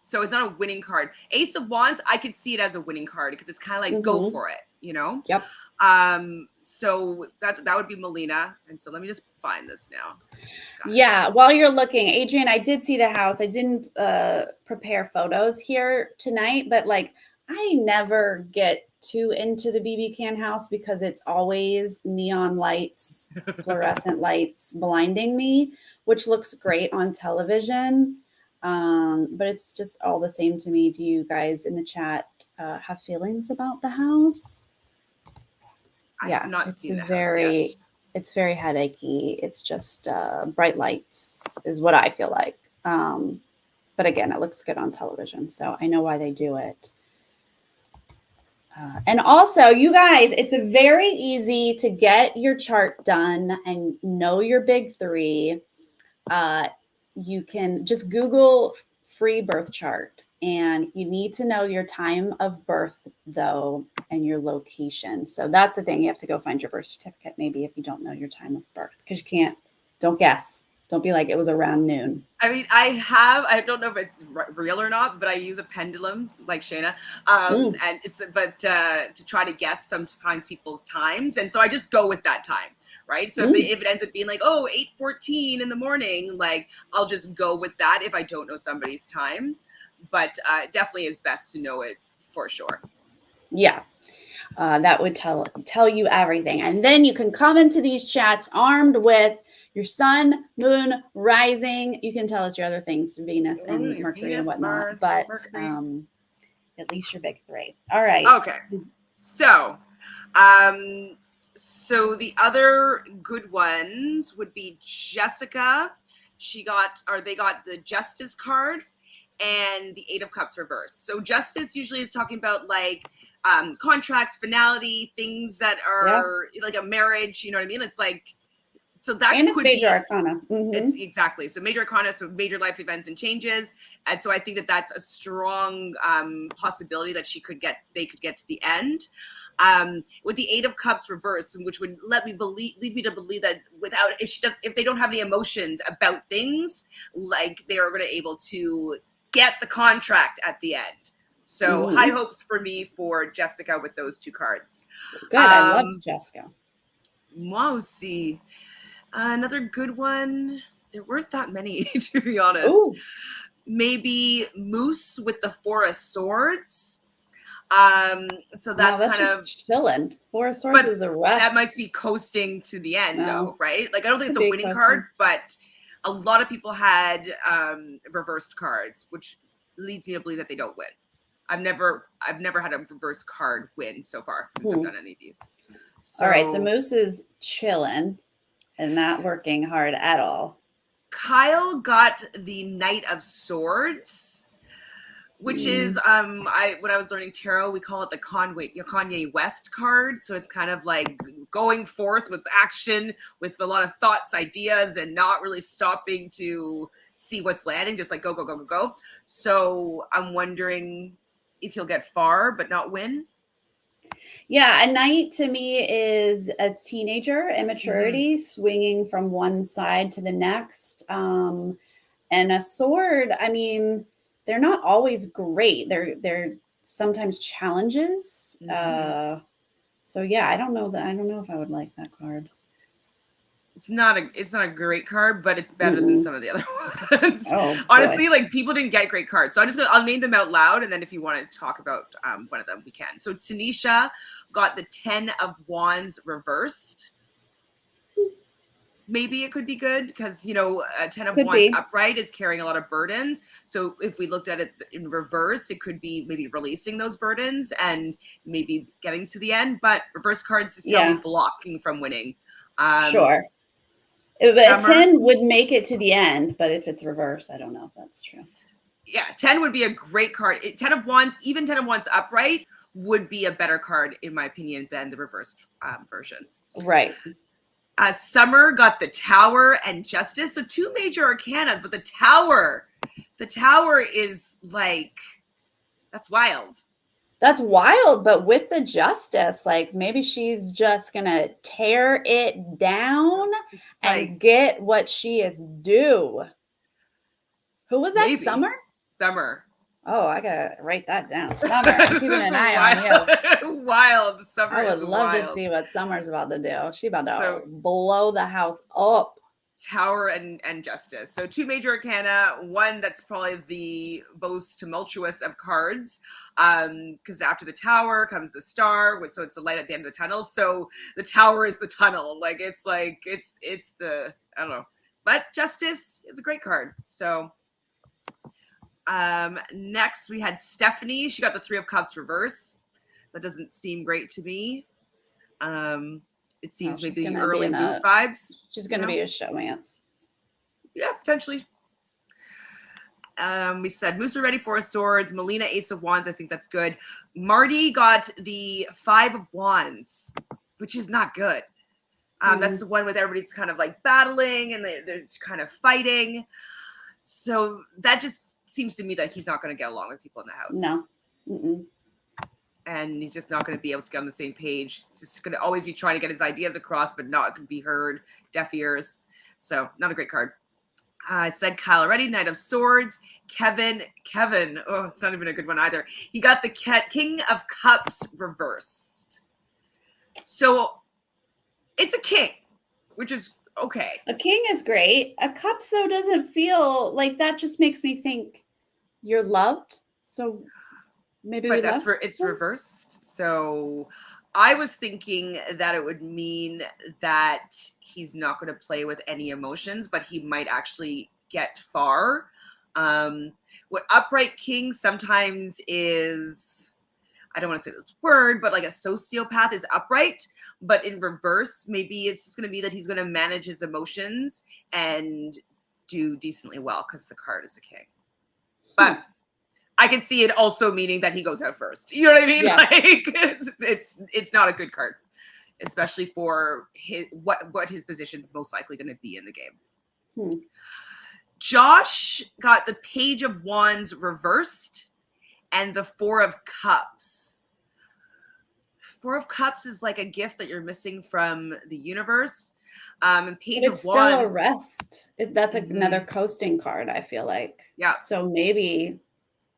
S2: So it's not a winning card. Ace of Wands, I could see it as a winning card because it's kind of like go for it, you know?
S1: Yep.
S2: So that would be Melina. And so let me just find this now.
S1: Yeah. While you're looking, Adrian, I did see the house. I didn't prepare photos here tonight, but like I never get too into the BB Can house because it's always neon lights, fluorescent lights blinding me, which looks great on television. But it's just all the same to me. Do you guys in the chat have feelings about the house?
S2: I
S1: Yeah,
S2: have not
S1: it's
S2: seen the house
S1: very,
S2: yet.
S1: it's very headachy. It's just bright lights is what I feel like. But again, it looks good on television, so I know why they do it. And also, you guys, it's very easy to get your chart done and know your big three. You can just Google free birth chart, and you need to know your time of birth, though, and your location. So that's the thing. You have to go find your birth certificate, maybe, if you don't know your time of birth, because you can't, don't guess. Don't be like it was around noon.
S2: I mean, I don't know if it's real or not, but I use a pendulum like Shayna, and to try to guess sometimes people's times. And so I just go with that time, right? So if it ends up being like, 8:14 in the morning, like I'll just go with that if I don't know somebody's time. But it definitely is best to know it for sure.
S1: Yeah. That would tell you everything. And then you can come into these chats armed with your sun, moon, rising. You can tell us your other things, Venus and Mercury
S2: Venus,
S1: and whatnot,
S2: Mars,
S1: but
S2: Mercury.
S1: at least your big three. All right.
S2: Okay. So the other good ones would be Jessica. They got the Justice card and the Eight of Cups reversed. So Justice usually is talking about like contracts, finality, things that are like a marriage, you know what I mean? It's like, so that
S1: and it's
S2: could
S1: major
S2: be
S1: arcana.
S2: It's exactly. So major arcana, so major life events and changes. And so I think that that's a strong possibility that they could get to the end. With the Eight of Cups reversed, which would lead me to believe that if they don't have any emotions about things, like they are going to able to get the contract at the end. So high hopes for me for Jessica with those two cards.
S1: Good. I love Jessica.
S2: Mousy. Another good one. There weren't that many, to be honest.
S1: Ooh.
S2: Maybe Moose with the Four of Swords. So that's kind of
S1: chilling. Four of Swords is a rest.
S2: That might be coasting to the end, though, right? Like I don't think it's a winning card, but a lot of people had reversed cards, which leads me to believe that they don't win. I've never had a reverse card win so far since I've done any of these.
S1: All right, so Moose is chilling and not working hard at all.
S2: Kyle got the Knight of Swords, which is when I was learning tarot, we call it the Kanye West card. So it's kind of like going forth with action, with a lot of thoughts, ideas, and not really stopping to see what's landing, just like go, go, go, go, go. So I'm wondering if he'll get far but not win.
S1: Yeah, a knight to me is a teenager, immaturity, swinging from one side to the next. And a sword, I mean, they're not always great. They're sometimes challenges. So yeah, I don't know if I would like that card.
S2: It's not a great card, but it's better than some of the other ones. Honestly, like people didn't get great cards. So I'll name them out loud. And then if you want to talk about one of them, we can. So Tanisha got the 10 of Wands reversed. Maybe it could be good because, a 10 of Wands upright is carrying a lot of burdens. So if we looked at it in reverse, it could be maybe releasing those burdens and maybe getting to the end. But reverse cards just tell me blocking from winning.
S1: Sure. A 10 would make it to the end, but if it's reversed, I don't know if that's true.
S2: Yeah, 10 would be a great card. 10 of Wands, even 10 of Wands upright would be a better card, in my opinion, than the reversed version.
S1: Right.
S2: Summer got the Tower and Justice. So two major arcanas, but the Tower is like, that's wild.
S1: That's wild, but with the Justice, like maybe she's just gonna tear it down and get what she is due. Who was that?
S2: Maybe. Summer.
S1: Oh, I gotta write that down. Summer, I'm keeping an eye on you.
S2: Wild. Summer.
S1: I would love to see what Summer's about to do. She's about to blow the house up.
S2: Tower and Justice. So two major arcana, one that's probably the most tumultuous of cards, because after the Tower comes the Star, so it's the light at the end of the tunnel. So the Tower is the tunnel. It's the, I don't know. But Justice is a great card. So next we had Stephanie. She got the Three of Cups reverse. That doesn't seem great to me. It seems
S1: she's
S2: maybe
S1: gonna be
S2: early
S1: in
S2: boot
S1: a-
S2: vibes.
S1: She's going to be a showmance.
S2: Yeah, potentially. We said Moose are ready, 4 of Swords. Melina, Ace of Wands. I think that's good. Marty got the 5 of Wands, which is not good. That's the one with everybody's kind of like battling and they're kind of fighting. So that just seems to me that he's not going to get along with people in the house.
S1: No. Mm-mm.
S2: And he's just not going to be able to get on the same page. Just going to always be trying to get his ideas across, but not going to be heard. Deaf ears. So not a great card. I said Kyle already. Knight of Swords. Kevin. Oh, it's not even a good one either. He got the King of Cups reversed. So it's a king, which is okay.
S1: A king is great. A cups, though, doesn't feel like that. Just makes me think you're loved. So maybe
S2: But
S1: we
S2: that's
S1: love.
S2: it's reversed. So I was thinking that it would mean that he's not going to play with any emotions, but he might actually get far. What upright king sometimes is, I don't want to say this word, but like a sociopath is upright, but in reverse, maybe it's just going to be that he's going to manage his emotions and do decently well because the card is a king. But I can see it also meaning that he goes out first. You know what I mean?
S1: Yeah.
S2: Like it's not a good card, especially for what his position's most likely going to be in the game. Josh got the Page of Wands reversed and the 4 of Cups. 4 of Cups is like a gift that you're missing from the universe. And Page
S1: It's
S2: of Wands.
S1: still a rest. That's another coasting card, I feel like.
S2: Yeah.
S1: So maybe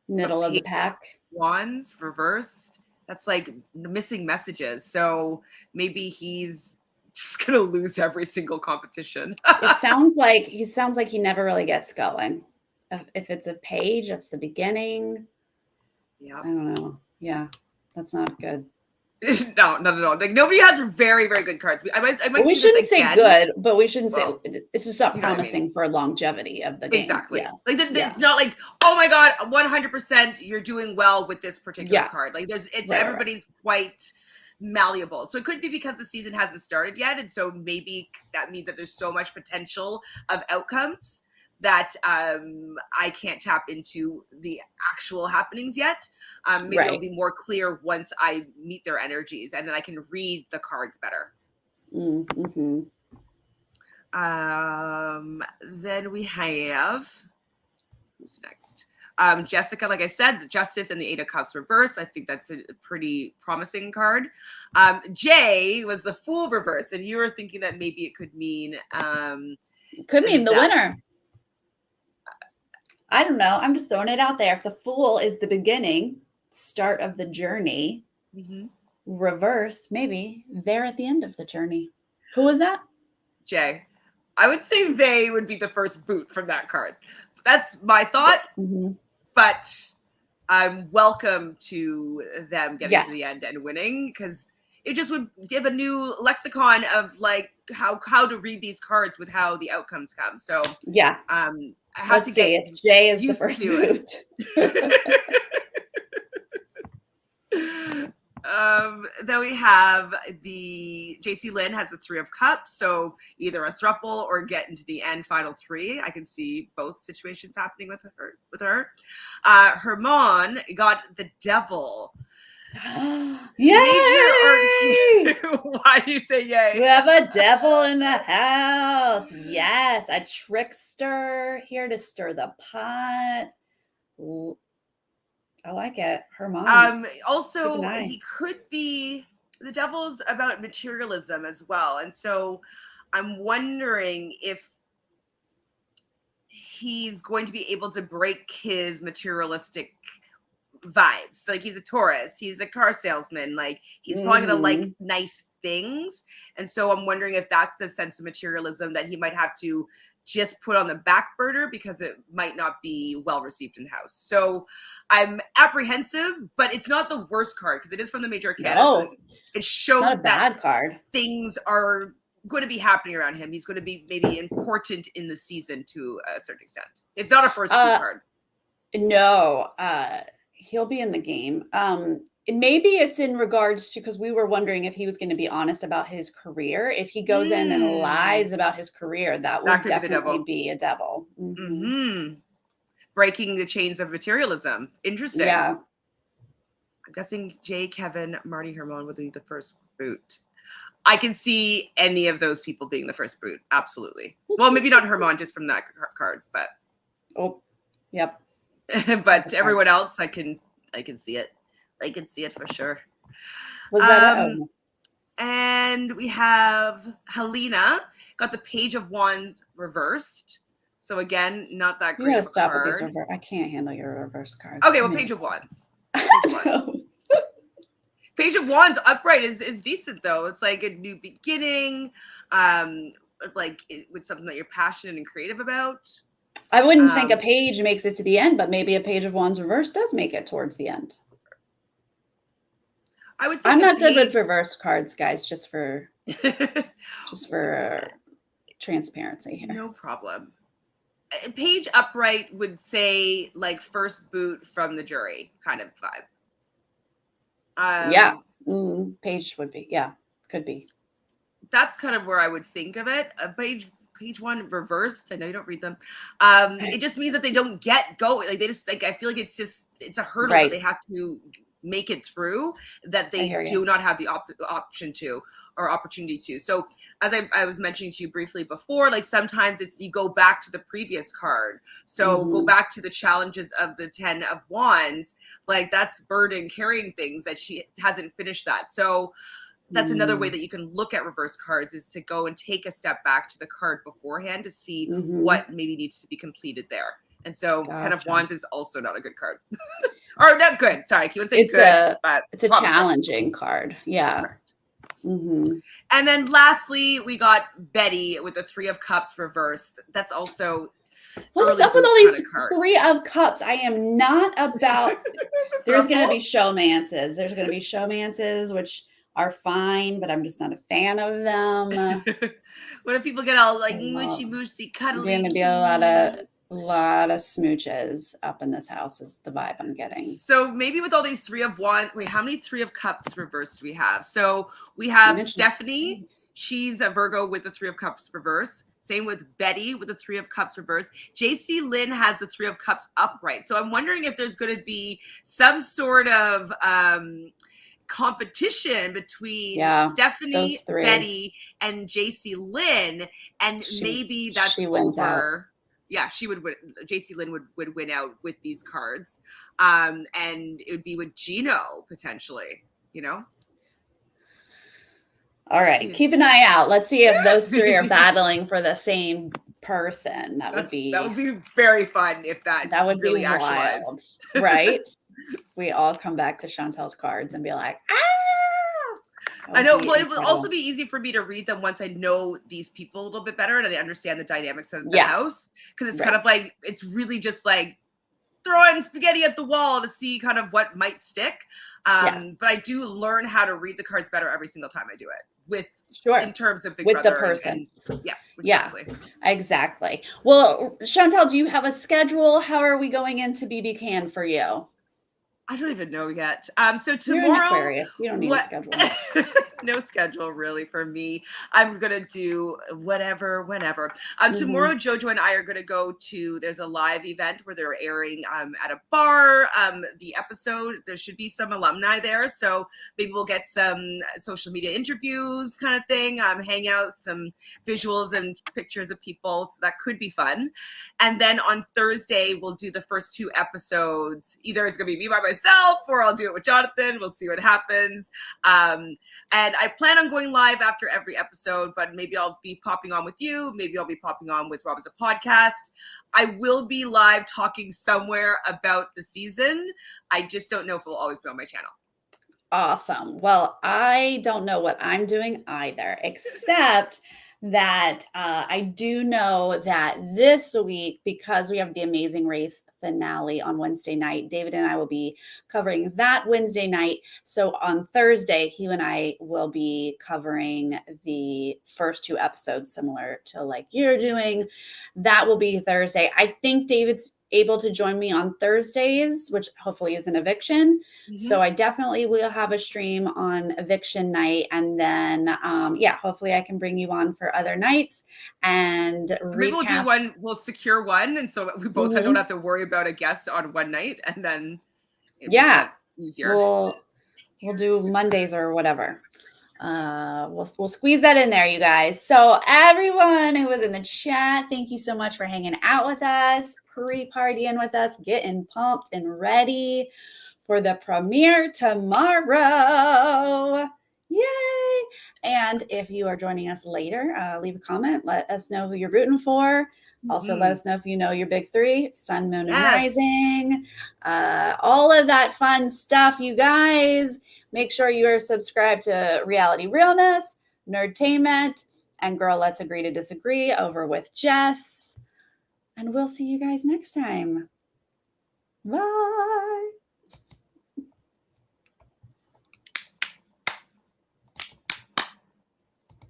S1: middle of the pack.
S2: Wands reversed. That's like missing messages. So maybe he's just gonna lose every single competition.
S1: It sounds like he never really gets going. If it's a page, that's the beginning.
S2: Yeah.
S1: I don't know. Yeah, that's not good.
S2: No, not at all. Like nobody has very, very good cards. I might
S1: We
S2: do
S1: shouldn't
S2: this
S1: say
S2: again.
S1: good, but we shouldn't
S2: Well,
S1: say it's just not
S2: you know what I mean.
S1: promising for longevity of the game.
S2: Exactly.
S1: Yeah.
S2: Like it's not like, oh my god, 100% you're doing well with this particular card. Like everybody's quite malleable. So it could be because the season hasn't started yet, and so maybe that means that there's so much potential of outcomes that I can't tap into the actual happenings yet. Maybe it'll be more clear once I meet their energies, and then I can read the cards better.
S1: Mm-hmm.
S2: Then we have, who's next? Jessica, like I said, the Justice and the 8 of Cups reverse. I think that's a pretty promising card. Jay was the Fool reverse, and you were thinking that maybe it could mean
S1: the winner. I don't know. I'm just throwing it out there. If the Fool is the beginning, start of the journey, reverse, maybe they're at the end of the journey. Who was that?
S2: Jay. I would say they would be the first boot from that card. That's my thought, but I'm welcome to them getting to the end and winning because it just would give a new lexicon of like how to read these cards with how the outcomes come. So I have to get
S1: if Jay is the
S2: used
S1: first
S2: to
S1: boot.
S2: Then we have the JC Lynn has the 3 of Cups, so either a throuple or get into the end final 3. I can see both situations happening with her. Herman got the Devil.
S1: Yay!
S2: Why do you say yay?
S1: We have a devil in the house. Yes, a trickster here to stir the pot. I like it. Herman.
S2: Also, he could be, the Devil's about materialism as well. And so I'm wondering if he's going to be able to break his materialistic vibes. Like he's a Taurus, he's a car salesman, like he's probably gonna like nice things. And so I'm wondering if that's the sense of materialism that he might have to just put on the back burner because it might not be well received in the house. So I'm apprehensive, but it's not the worst card because it is from the major arcana. So it shows that
S1: card.
S2: Things are going to be happening around him. He's going to be maybe important in the season to a certain extent. It's not a first boot card.
S1: No, he'll be in the game. maybe it's in regards to, because we were wondering if he was going to be honest about his career. If he goes in and lies about his career, that would
S2: could be the
S1: definitely
S2: devil.
S1: be a devil.
S2: Breaking the chains of materialism. Interesting.
S1: Yeah.
S2: I'm guessing Jay, Kevin, Marty, Herman would be the first boot. I can see any of those people being the first boot. Absolutely. Well, maybe not Herman, just from that card, but.
S1: Oh, yep.
S2: But everyone else, I can see it. I can see it for sure.
S1: Was that
S2: and we have Helena got the Page of Wands reversed. So again, not that great.
S1: You gotta
S2: of a
S1: stop
S2: card.
S1: with these reverse. I can't handle your reverse cards.
S2: Okay, well, Page of Wands. Page of Wands upright is decent though. It's like a new beginning, with something that you're passionate and creative about.
S1: I wouldn't think a page makes it to the end, but maybe a Page of Wands reverse does make it towards the end.
S2: I would think
S1: I'm not good with reverse cards, guys, just for transparency here.
S2: No problem. A page upright would say like first boot from the jury kind of vibe.
S1: Yeah. Page would be. Yeah, could be.
S2: That's kind of where I would think of it. A page one reversed. I know you don't read them. It just means that they don't get going. Like they just like, I feel like it's a hurdle that they have to make it through, that they do not have the option to or opportunity to. So as I was mentioning to you briefly before, like sometimes it's you go back to the previous card. So go back to the challenges of the 10 of Wands. Like that's burden carrying things that she hasn't finished that. So that's another way that you can look at reverse cards, is to go and take a step back to the card beforehand to see what maybe needs to be completed there. And so 10 of Wands is also not a good card. Or not good. Sorry, you would say good, but
S1: it's a challenging card. Yeah.
S2: And then lastly, we got Betty with the 3 of Cups reversed. That's also
S1: what is up with all these 3 of Cups? I am not about. There's going to be showmances. There's going to be showmances, which are fine, but I'm just not a fan of them.
S2: What if people get all like moochy moochy cuddly?
S1: There's going to be a lot of smooches up in this house is the vibe I'm getting.
S2: So maybe with all these 3 of Wands, wait, how many 3 of Cups reversed do we have? So we have Stephanie. She's a Virgo with the 3 of Cups reverse. Same with Betty with the 3 of Cups reverse. JC Lynn has the 3 of Cups upright. So I'm wondering if there's going to be some sort of competition between Stephanie, Betty, and JC Lynn, and maybe that's over. Yeah, she would win. JC Lynn would win out with these cards, and it would be with Gino potentially. You know.
S1: All right, keep an eye out. Let's see if those 3 are battling for the same person. That would be
S2: very fun if that
S1: would
S2: really
S1: be wild, right? If we all come back to Chantel's cards and be like,
S2: I know. Well, it will also be easy for me to read them once I know these people a little bit better and I understand the dynamics of the house. Because it's kind of like, it's really just like throwing spaghetti at the wall to see kind of what might stick. But I do learn how to read the cards better every single time I do it with, in terms of Big Brother.
S1: The person.
S2: Exactly.
S1: Well, Chantel, do you have a schedule? How are we going into BB Can for you?
S2: I don't even know yet. So
S1: You're
S2: tomorrow,
S1: an Aquarius. You don't need a schedule.
S2: No schedule really for me. I'm gonna do whatever, whenever. Tomorrow, Jojo and I are gonna go to. There's a live event where they're airing at a bar. The episode. There should be some alumni there, so maybe we'll get some social media interviews, kind of thing. Hang out, some visuals and pictures of people. So that could be fun. And then on Thursday, we'll do the first 2 episodes. Either it's gonna be me by myself, or I'll do it with Jonathan. We'll see what happens. And I plan on going live after every episode, but maybe I'll be popping on with you. Maybe I'll be popping on with Rob as a podcast. I will be live talking somewhere about the season. I just don't know if it'll always be on my channel.
S1: Awesome. Well, I don't know what I'm doing either, except that I do know that this week, because we have the Amazing Race finale on Wednesday night, David and I will be covering that Wednesday night. So on Thursday, he and I will be covering the first 2 episodes, similar to like you're doing. That will be Thursday. I think David's able to join me on Thursdays, which hopefully is an eviction. So I definitely will have a stream on eviction night. And then, hopefully I can bring you on for other nights and
S2: maybe we'll do
S1: recap.
S2: one, we'll secure one. And so we both don't have to worry about a guest on one night. And then it makes that easier.
S1: We'll do Mondays or whatever. We'll squeeze that in there, you guys. So everyone who was in the chat, thank you so much for hanging out with us, pre-partying with us, getting pumped and ready for the premiere tomorrow. Yay! And if you are joining us later, leave a comment. Let us know who you're rooting for. Also, let us know if you know your big three, sun, moon, and rising. All of that fun stuff, you guys. Make sure you are subscribed to Reality Realness, Nerdtainment, and Girl, Let's Agree to Disagree over with Jess. And we'll see you guys next time. Bye.